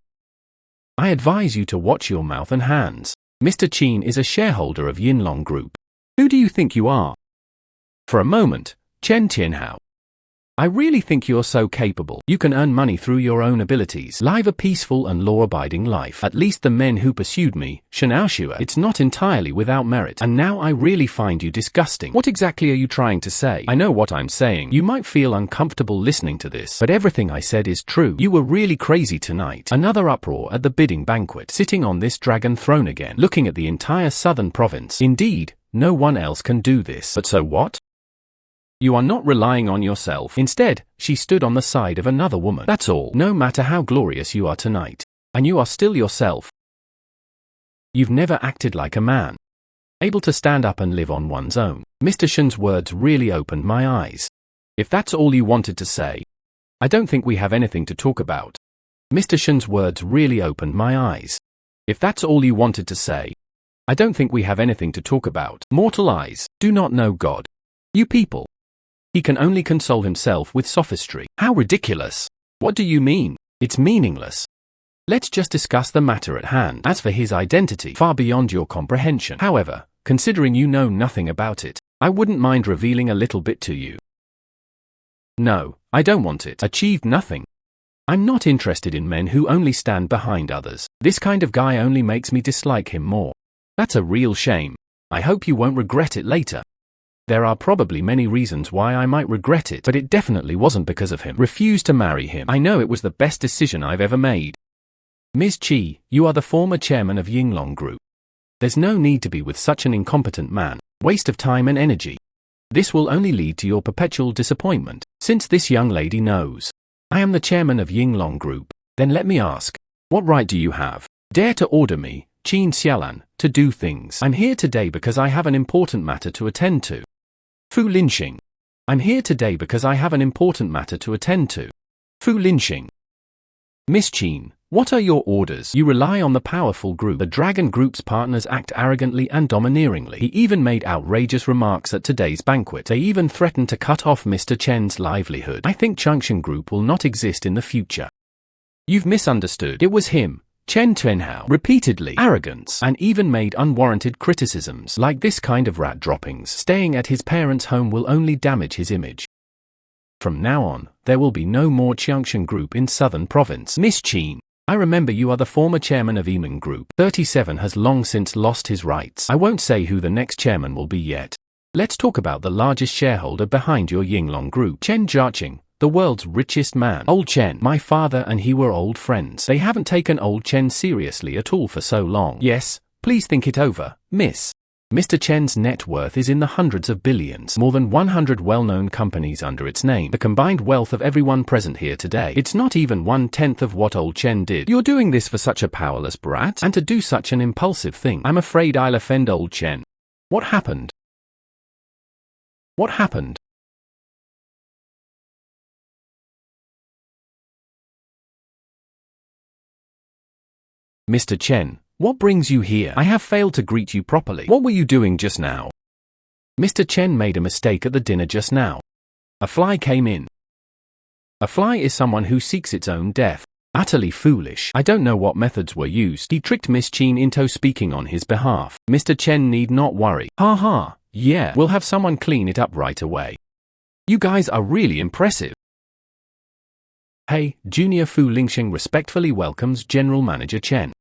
I advise you to watch your mouth and hands. Mr. Qin is a shareholder of Yinlong Group. Who do you think you are? For a moment, Chen Tianhao. I really think you're so capable. You can earn money through your own abilities. Live a peaceful and law-abiding life. At least the men who pursued me, Shenao, it's not entirely without merit. And now I really find you disgusting. What exactly are you trying to say? I know what I'm saying. You might feel uncomfortable listening to this, but everything I said is true. You were really crazy tonight. Another uproar at the bidding banquet. Sitting on this dragon throne again, looking at the entire southern province. Indeed, no one else can do this. But so what? You are not relying on yourself. Instead, she stood on the side of another woman. That's all. No matter how glorious you are tonight. And you are still yourself. You've never acted like a man. Able to stand up and live on one's own. Mr. Shen's words really opened my eyes. If that's all you wanted to say, I don't think we have anything to talk about. Mr. Shen's words really opened my eyes. If that's all you wanted to say, I don't think we have anything to talk about. Mortal eyes do not know God. You people. He can only console himself with sophistry. How ridiculous! What do you mean? It's meaningless. Let's just discuss the matter at hand. As for his identity, far beyond your comprehension. However, considering you know nothing about it, I wouldn't mind revealing a little bit to you. No, I don't want it. Achieved nothing. I'm not interested in men who only stand behind others. This kind of guy only makes me dislike him more. That's a real shame. I hope you won't regret it later. There are probably many reasons why I might regret it, but it definitely wasn't because of him. Refused to marry him. I know it was the best decision I've ever made. Ms. Qi, you are the former chairman of Yinlong Group. There's no need to be with such an incompetent man. Waste of time and energy. This will only lead to your perpetual disappointment. Since this young lady knows I am the chairman of Yinlong Group, then let me ask, what right do you have? Dare to order me, Qin Xiaolan, to do things? I'm here today because I have an important matter to attend to. Fu Linxing. I'm here today because I have an important matter to attend to. Fu Linxing. Miss Qin, what are your orders? You rely on the powerful group. The Dragon Group's partners act arrogantly and domineeringly. He even made outrageous remarks at today's banquet. They even threatened to cut off Mr. Chen's livelihood. I think Junction Group will not exist in the future. You've misunderstood. It was him, Chen Chenhao, repeatedly arrogance, and even made unwarranted criticisms like this kind of rat droppings. Staying at his parents' home will only damage his image. From now on, there will be no more Junction Group in Southern Province. Miss Qin, I remember you are the former chairman of Yimeng Group. 37 has long since lost his rights. I won't say who the next chairman will be yet. Let's talk about the largest shareholder behind your Yinlong Group. Chen Jiaqing, the world's richest man. Old Chen, my father and he were old friends. They haven't taken old Chen seriously at all for so long. Yes, please think it over, miss. Mr. Chen's net worth is in the hundreds of billions. More than 100 well-known companies under its name. The combined wealth of everyone present here today. It's not even 1/10 of what old Chen did. You're doing this for such a powerless brat? And to do such an impulsive thing. I'm afraid I'll offend old Chen. What happened? What happened? Mr. Chen, what brings you here? I have failed to greet you properly. What were you doing just now? Mr. Chen made a mistake at the dinner just now. A fly came in. A fly is someone who seeks its own death. Utterly foolish. I don't know what methods were used. He tricked Miss Qin into speaking on his behalf. Mr. Chen need not worry. Ha ha, yeah, we'll have someone clean it up right away. You guys are really impressive. Hey, Junior Fu Lingxing respectfully welcomes General Manager Chen.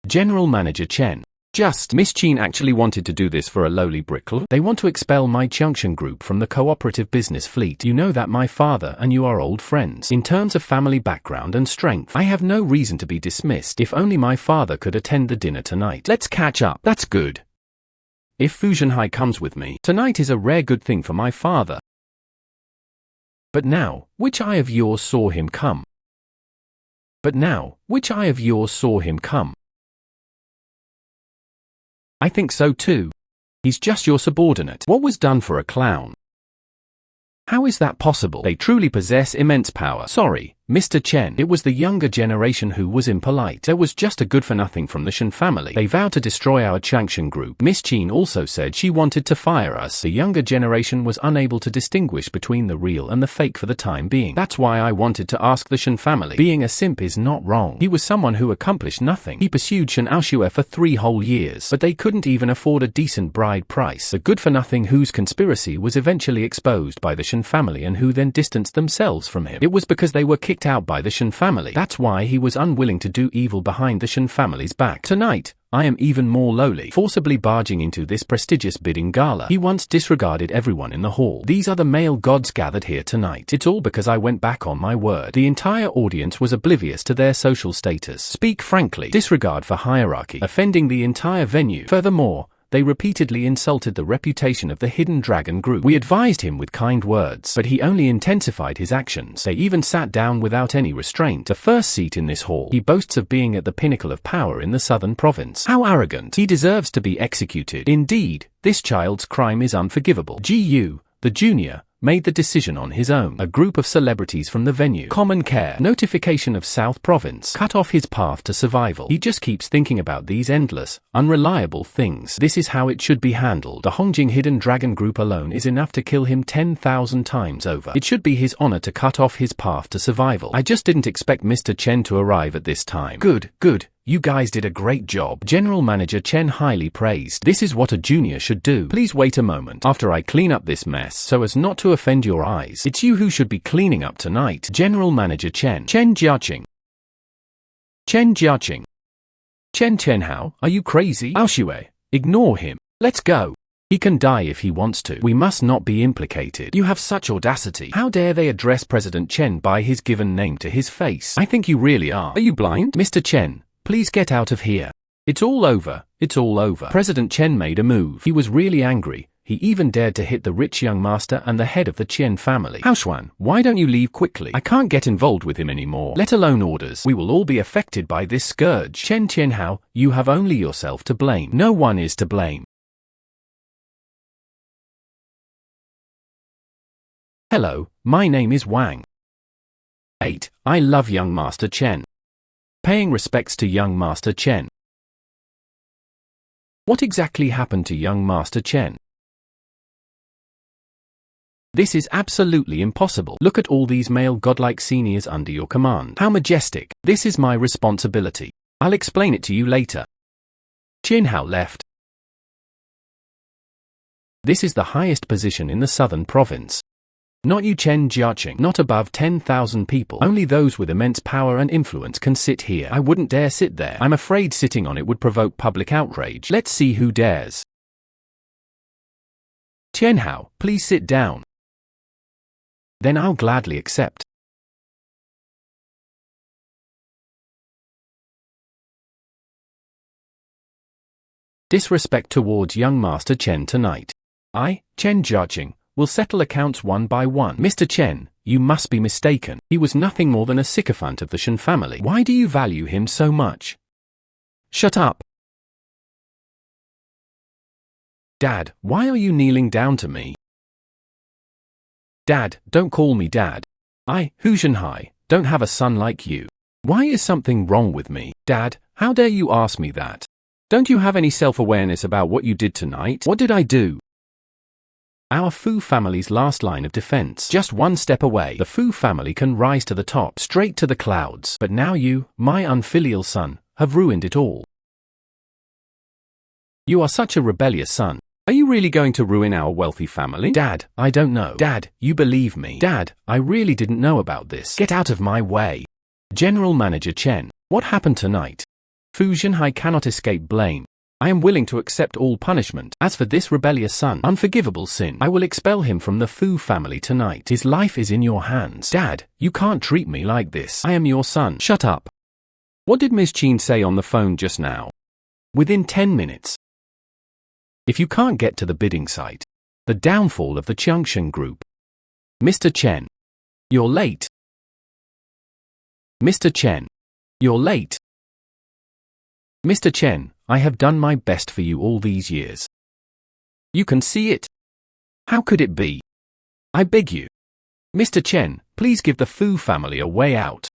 General Manager Chen. Just, Miss Qin actually wanted to do this for a lowly brickle. They want to expel my Chengsheng group from the cooperative business fleet. You know that my father and you are old friends. In terms of family background and strength, I have no reason to be dismissed. If only my father could attend the dinner tonight. Let's catch up. That's good. If Fu Zhenhai comes with me, tonight is a rare good thing for my father. But now, which eye of yours saw him come? But now, which eye of yours saw him come? I think so too. He's just your subordinate. What was done for a clown? How is that possible? They truly possess immense power. Sorry, Mr. Chen. It was the younger generation who was impolite. There was just a good-for-nothing from the Shen family. They vowed to destroy our Changsheng group. Miss Qin also said she wanted to fire us. The younger generation was unable to distinguish between the real and the fake for the time being. That's why I wanted to ask the Shen family. Being a simp is not wrong. He was someone who accomplished nothing. He pursued Shen Aoshue for 3 whole years, but they couldn't even afford a decent bride price. The good-for-nothing whose conspiracy was eventually exposed by the Shen family and who then distanced themselves from him. It was because they were kicked out by the Shen family. That's why he was unwilling to do evil behind the Shen family's back. Tonight, I am even more lowly, forcibly barging into this prestigious bidding gala. He once disregarded everyone in the hall. These are the male gods gathered here tonight. It's all because I went back on my word. The entire audience was oblivious to their social status. Speak frankly. Disregard for hierarchy, offending the entire venue. Furthermore, they repeatedly insulted the reputation of the Hidden Dragon Group. We advised him with kind words, but he only intensified his actions. They even sat down without any restraint. The first seat in this hall. He boasts of being at the pinnacle of power in the southern province. How arrogant. He deserves to be executed. Indeed, this child's crime is unforgivable. Gu, the junior, made the decision on his own. A group of celebrities from the venue. Common care. Notification of South Province. Cut off his path to survival. He just keeps thinking about these endless, unreliable things. This is how it should be handled. The Hongjing Hidden Dragon Group alone is enough to kill him 10,000 times over. It should be his honor to cut off his path to survival. I just didn't expect Mr. Chen to arrive at this time. Good, good. You guys did a great job. General Manager Chen highly praised. This is what a junior should do. Please wait a moment after I clean up this mess so as not to offend your eyes. It's you who should be cleaning up tonight. General Manager Chen. Chen Jiaqing. Chen Jiaqing. Chen Chenhao, are you crazy? Aoshue, ignore him. Let's go. He can die if he wants to. We must not be implicated. You have such audacity. How dare they address President Chen by his given name to his face? I think you really are. Are you blind? Mr. Chen, please get out of here. It's all over. It's all over. President Chen made a move. He was really angry. He even dared to hit the rich young master and the head of the Chen family. Haoxuan, why don't you leave quickly? I can't get involved with him anymore. Let alone orders. We will all be affected by this scourge. Chen Chenhao, you have only yourself to blame. No one is to blame. Hello, my name is Wang. 8. I love young Master Chen. Paying respects to young Master Chen. What exactly happened to young Master Chen? This is absolutely impossible. Look at all these male godlike seniors under your command. How majestic. This is my responsibility. I'll explain it to you later. Chenhao left. This is the highest position in the southern province. Not you Chen Jiaqing. Not above 10,000 people. Only those with immense power and influence can sit here. I wouldn't dare sit there. I'm afraid sitting on it would provoke public outrage. Let's see who dares. Chenhao, please sit down. Then I'll gladly accept. Disrespect towards young Master Chen tonight. I, Chen Jiaqing, will settle accounts one by one. Mr. Chen, you must be mistaken. He was nothing more than a sycophant of the Shen family. Why do you value him so much? Shut up. Dad, why are you kneeling down to me? Dad, don't call me Dad. I, Hu Zhenhai, don't have a son like you. Why is something wrong with me? Dad, how dare you ask me that? Don't you have any self-awareness about what you did tonight? What did I do? Our Fu family's last line of defense. Just one step away, the Fu family can rise to the top, straight to the clouds. But now you, my unfilial son, have ruined it all. You are such a rebellious son. Are you really going to ruin our wealthy family? Dad, I don't know. Dad, you believe me. Dad, I really didn't know about this. Get out of my way. General Manager Chen, what happened tonight? Fu Zhenhai cannot escape blame. I am willing to accept all punishment. As for this rebellious son, unforgivable sin, I will expel him from the Fu family tonight. His life is in your hands. Dad, you can't treat me like this. I am your son. Shut up. What did Ms. Qin say on the phone just now? Within 10 minutes. If you can't get to the bidding site, the downfall of the Changsheng Group. Mr. Chen. You're late. Mr. Chen. You're late. Mr. Chen, I have done my best for you all these years. You can see it. How could it be? I beg you. Mr. Chen, please give the Fu family a way out.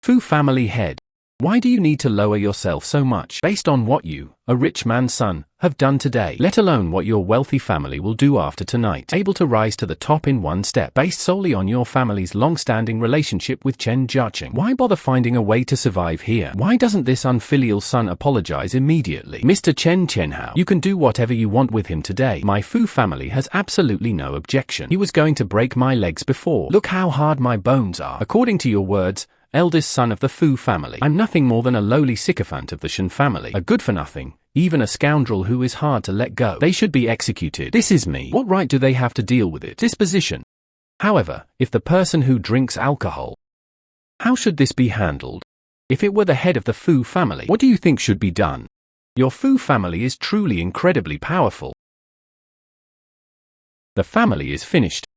Fu family head. Why do you need to lower yourself so much based on what you, a rich man's son, have done today, let alone what your wealthy family will do after tonight? Able to rise to the top in one step based solely on your family's long-standing relationship with Chen Jiaqing. Why bother finding a way to survive here? Why doesn't this unfilial son apologize immediately? Mr. Chen Chenhao, you can do whatever you want with him today. My Fu family has absolutely no objection. He was going to break my legs before. Look how hard my bones are. According to your words, eldest son of the Fu family, I'm nothing more than a lowly sycophant of the Shen family, a good-for-nothing, even a scoundrel who is hard to let go. They should be executed. This is me. What right do they have to deal with it? Disposition. However, if the person who drinks alcohol, how should this be handled? If it were the head of the Fu family, what do you think should be done? Your Fu family is truly incredibly powerful. The family is finished.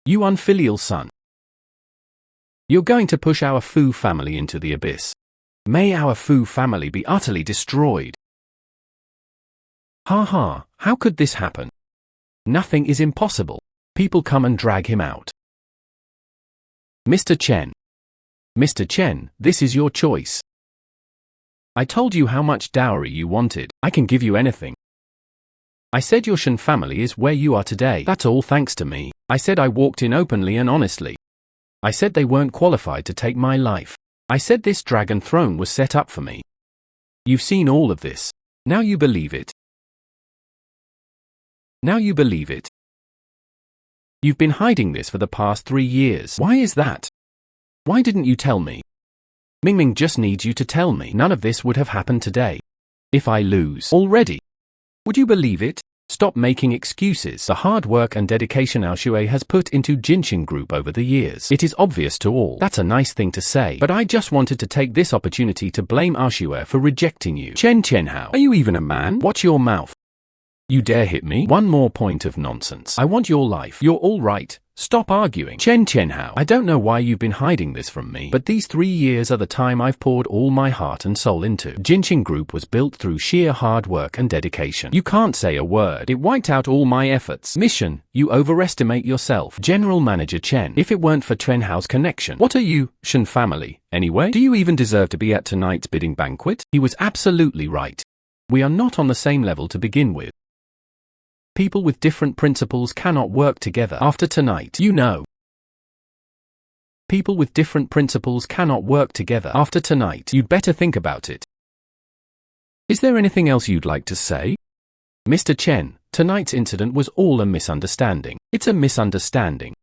You unfilial son. You're going to push our Fu family into the abyss. May our Fu family be utterly destroyed. Ha ha, how could this happen? Nothing is impossible. People come and drag him out. Mr. Chen. Mr. Chen, this is your choice. I told you how much dowry you wanted. I can give you anything. I said your Shen family is where you are today. That's all thanks to me. I said I walked in openly and honestly. I said they weren't qualified to take my life. I said this dragon throne was set up for me. You've seen all of this. Now you believe it. Now you believe it. You've been hiding this for the past 3 years. Why is that? Why didn't you tell me? Mingming just needs you to tell me. None of this would have happened today. If I lose already. Would you believe it? Stop making excuses. The hard work and dedication Ao Shui has put into Jinqing Group over the years. It is obvious to all. That's a nice thing to say, but I just wanted to take this opportunity to blame Ao Shui for rejecting you. Chen Chenhao, are you even a man? Watch your mouth. You dare hit me? One more point of nonsense. I want your life. You're all right. Stop arguing. Chen Chenhao, I don't know why you've been hiding this from me, but these 3 years are the time I've poured all my heart and soul into. Jinqing Group was built through sheer hard work and dedication. You can't say a word. It wiped out all my efforts. Mission, you overestimate yourself. General Manager Chen, if it weren't for Chenhao's connection, what are you, Shen family, anyway? Do you even deserve to be at tonight's bidding banquet? He was absolutely right. We are not on the same level to begin with. People with different principles cannot work together after tonight, you know. People with different principles cannot work together after tonight. You'd better think about it. Is there anything else you'd like to say? Mr. Chen, tonight's incident was all a misunderstanding. It's a misunderstanding.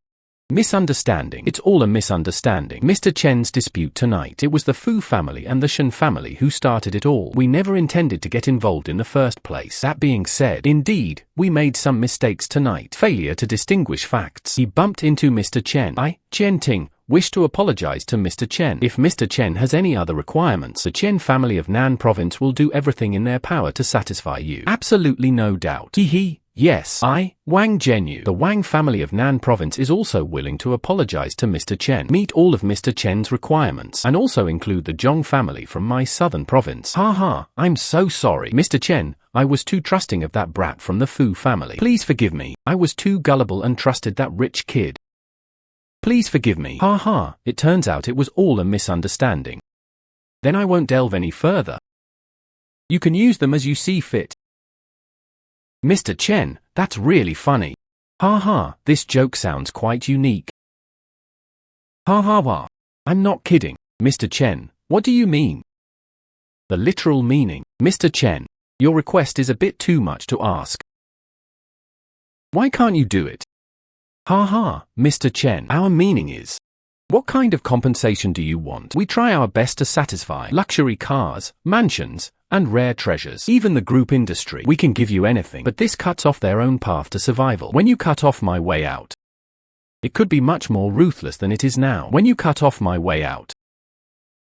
Misunderstanding. It's all a misunderstanding. Mr. Chen's dispute tonight. It was the Fu family and the Shen family who started it all. We never intended to get involved in the first place. That being said, indeed, we made some mistakes tonight. Failure to distinguish facts. He bumped into Mr. Chen. I, Chen Ting, wish to apologize to Mr. Chen. If Mr. Chen has any other requirements, the Chen family of Nan province will do everything in their power to satisfy you. Absolutely no doubt. Hee. Yes, I, Wang Zhenyu, the Wang family of Nan province is also willing to apologize to Mr. Chen, meet all of Mr. Chen's requirements, and also include the Zhong family from my southern province. Ha, I'm so sorry. Mr. Chen, I was too trusting of that brat from the Fu family. Please forgive me. I was too gullible and trusted that rich kid. Please forgive me. Ha, it turns out it was all a misunderstanding. Then I won't delve any further. You can use them as you see fit. Mr. Chen, that's really funny. Ha, this joke sounds quite unique. Ha. I'm not kidding. Mr. Chen, what do you mean? The literal meaning. Mr. Chen. Your request is a bit too much to ask. Why can't you do it? Ha ha, Mr. Chen, our meaning is, what kind of compensation do you want? We try our best to satisfy luxury cars, mansions, and rare treasures. Even the group industry, we can give you anything, but this cuts off their own path to survival. When you cut off my way out, it could be much more ruthless than it is now. When you cut off my way out,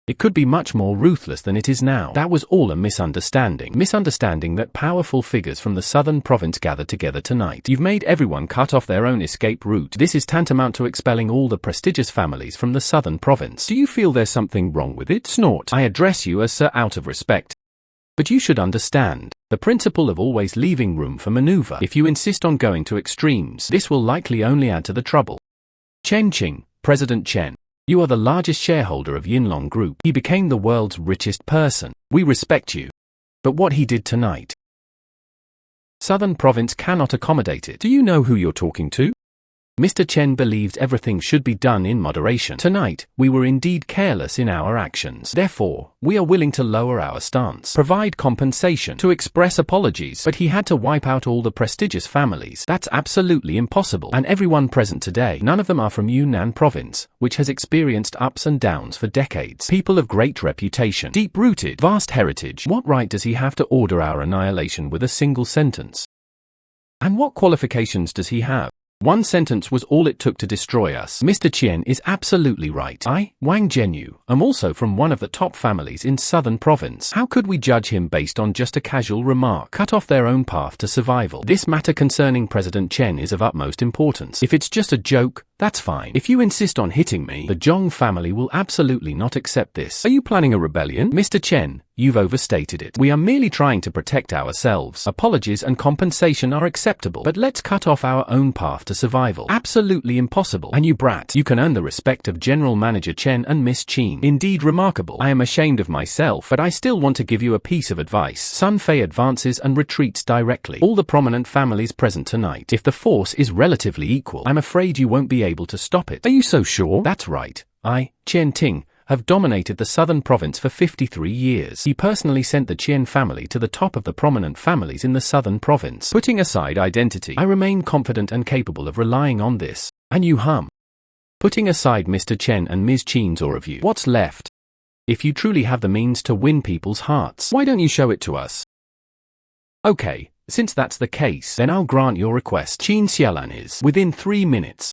it could be much more ruthless than it is now. That was all a misunderstanding. Misunderstanding that powerful figures from the southern province gathered together tonight. You've made everyone cut off their own escape route. This is tantamount to expelling all the prestigious families from the southern province. Do you feel there's something wrong with it? Snort. I address you as sir out of respect. But you should understand the principle of always leaving room for maneuver. If you insist on going to extremes, this will likely only add to the trouble. Chen Qing, President Chen. You are the largest shareholder of Yinlong Group. He became the world's richest person. We respect you. But what he did tonight, Southern Province cannot accommodate it. Do you know who you're talking to? Mr. Chen believed everything should be done in moderation. Tonight, we were indeed careless in our actions. Therefore, we are willing to lower our stance, provide compensation, to express apologies. But he had to wipe out all the prestigious families. That's absolutely impossible. And everyone present today, none of them are from Yunnan Province, which has experienced ups and downs for decades. People of great reputation, deep-rooted, vast heritage. What right does he have to order our annihilation with a single sentence? And what qualifications does he have? One sentence was all it took to destroy us. Mr. Qian is absolutely right. I, Wang Zhenyu, am also from one of the top families in Southern Province. How could we judge him based on just a casual remark? Cut off their own path to survival. This matter concerning President Chen is of utmost importance. If it's just a joke, that's fine. If you insist on hitting me, the Zhong family will absolutely not accept this. Are you planning a rebellion? Mr. Chen, you've overstated it. We are merely trying to protect ourselves. Apologies and compensation are acceptable, but let's cut off our own path to survival. Absolutely impossible. And you brat, you can earn the respect of General Manager Chen and Miss Qin. Indeed remarkable. I am ashamed of myself, but I still want to give you a piece of advice. Sun Fei advances and retreats directly. All the prominent families present tonight. If the force is relatively equal, I'm afraid you won't be able to stop it. Are you so sure? That's right. I, Chen Ting, have dominated the southern province for 53 years. He personally sent the Qian family to the top of the prominent families in the southern province. Putting aside identity, I remain confident and capable of relying on this. And you hum. Putting aside Mr. Chen and Ms. Qin's awe of you, what's left? If you truly have the means to win people's hearts, why don't you show it to us? Okay, since that's the case, then I'll grant your request. Qin Xiaolan is within 3 minutes.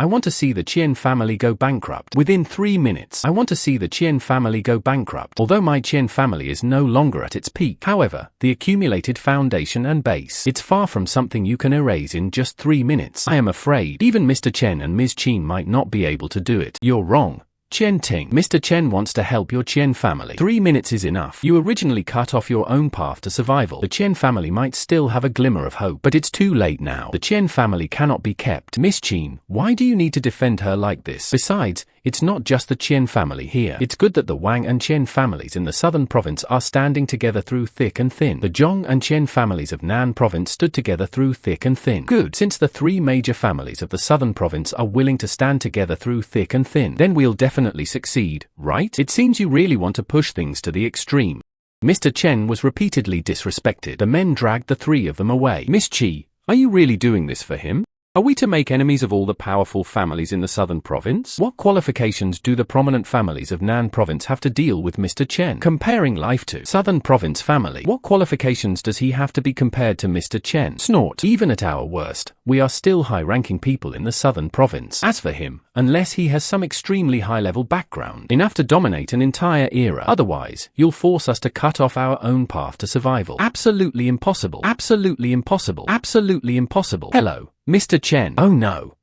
I want to see the Qian family go bankrupt. Within 3 minutes. I want to see the Qian family go bankrupt. Although my Qian family is no longer at its peak. However, the accumulated foundation and base, it's far from something you can erase in just 3 minutes. I am afraid even Mr. Chen and Ms. Qin might not be able to do it. You're wrong. Chen Ting. Mr. Chen wants to help your Qian family. 3 minutes is enough. You originally cut off your own path to survival. The Qian family might still have a glimmer of hope, but it's too late now. The Qian family cannot be kept. Miss Qin, why do you need to defend her like this? Besides, it's not just the Qian family here. It's good that the Wang and Qian families in the southern province are standing together through thick and thin. The Zhong and Qian families of Nan province stood together through thick and thin. Good. Since the 3 major families of the southern province are willing to stand together through thick and thin, then we'll definitely succeed, right? It seems you really want to push things to the extreme. Mr. Chen was repeatedly disrespected. The men dragged the 3 of them away. Miss Qi, are you really doing this for him? Are we to make enemies of all the powerful families in the southern province? What qualifications do the prominent families of Nan province have to deal with Mr. Chen? Comparing life to southern province family, what qualifications does he have to be compared to Mr. Chen? Snort. Even at our worst, we are still high-ranking people in the southern province. As for him, unless he has some extremely high-level background, enough to dominate an entire era, otherwise, you'll force us to cut off our own path to survival. Absolutely impossible. Absolutely impossible. Absolutely impossible. Hello, Mr. Chen. Oh no.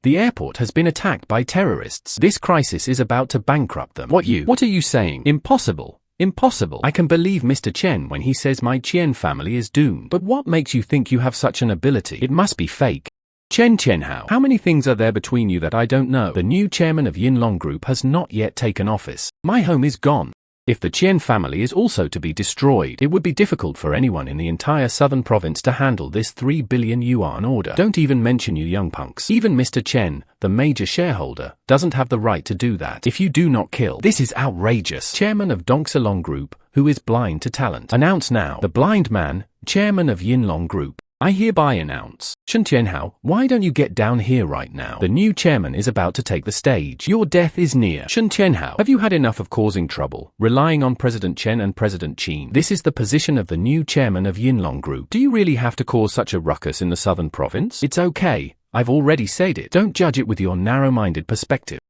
The airport has been attacked by terrorists. This crisis is about to bankrupt them. What are you saying? Impossible. Impossible. I can believe Mr. Chen when he says my Qian family is doomed. But what makes you think you have such an ability? It must be fake. Chen Hao, how many things are there between you that I don't know? The new chairman of Yinlong Group has not yet taken office. My home is gone. If the Qian family is also to be destroyed, it would be difficult for anyone in the entire southern province to handle this 3 billion yuan order. Don't even mention you young punks. Even Mr. Chen, the major shareholder, doesn't have the right to do that. If you do not kill, this is outrageous. Chairman of Dongsalong Group, who is blind to talent. Announce now. The blind man, chairman of Yinlong Group. I hereby announce. Shen Tianhao, why don't you get down here right now? The new chairman is about to take the stage. Your death is near. Shen Tianhao, have you had enough of causing trouble, relying on President Chen and President Qin? This is the position of the new chairman of Yinlong Group. Do you really have to cause such a ruckus in the southern province? It's okay. I've already said it. Don't judge it with your narrow-minded perspective.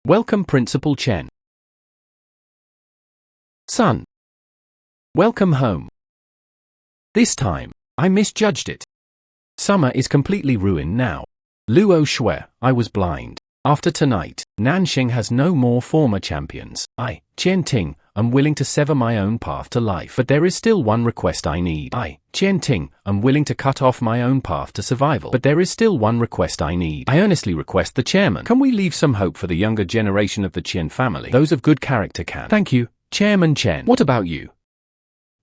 Welcome Principal Chen. Son. Welcome home. This time, I misjudged it. Summer is completely ruined now. Luo Shui, I was blind. After tonight, Nanxing has no more former champions. I, Qian Ting, am willing to sever my own path to life. But there is still one request I need. I, Qian Ting, am willing to cut off my own path to survival. But there is still one request I need. I earnestly request the chairman. Can we leave some hope for the younger generation of the Qian family? Those of good character can. Thank you, Chairman Chen. What about you?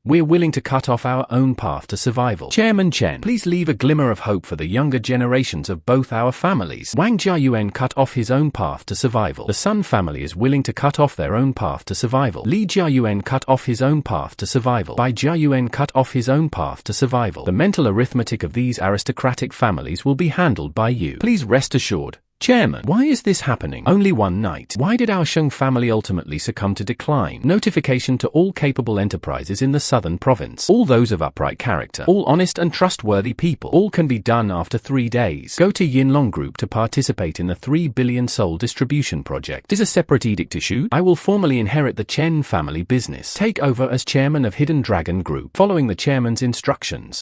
We're willing to cut off our own path to survival. Chairman Chen, please leave a glimmer of hope for the younger generations of both our families. Wang Jiayuan cut off his own path to survival. The Sun family is willing to cut off their own path to survival. Li Jiayuan cut off his own path to survival. Bai Jiayuan cut off his own path to survival. The mental arithmetic of these aristocratic families will be handled by you. Please rest assured. Chairman, why is this happening? Only one night. Why did our Sheng family ultimately succumb to decline? Notification to all capable enterprises in the southern province. All those of upright character. All honest and trustworthy people. All can be done after 3 days. Go to Yinlong Group to participate in the 3 billion soul distribution project. Is a separate edict issued? I will formally inherit the Chen family business. Take over as chairman of Hidden Dragon Group. Following the chairman's instructions.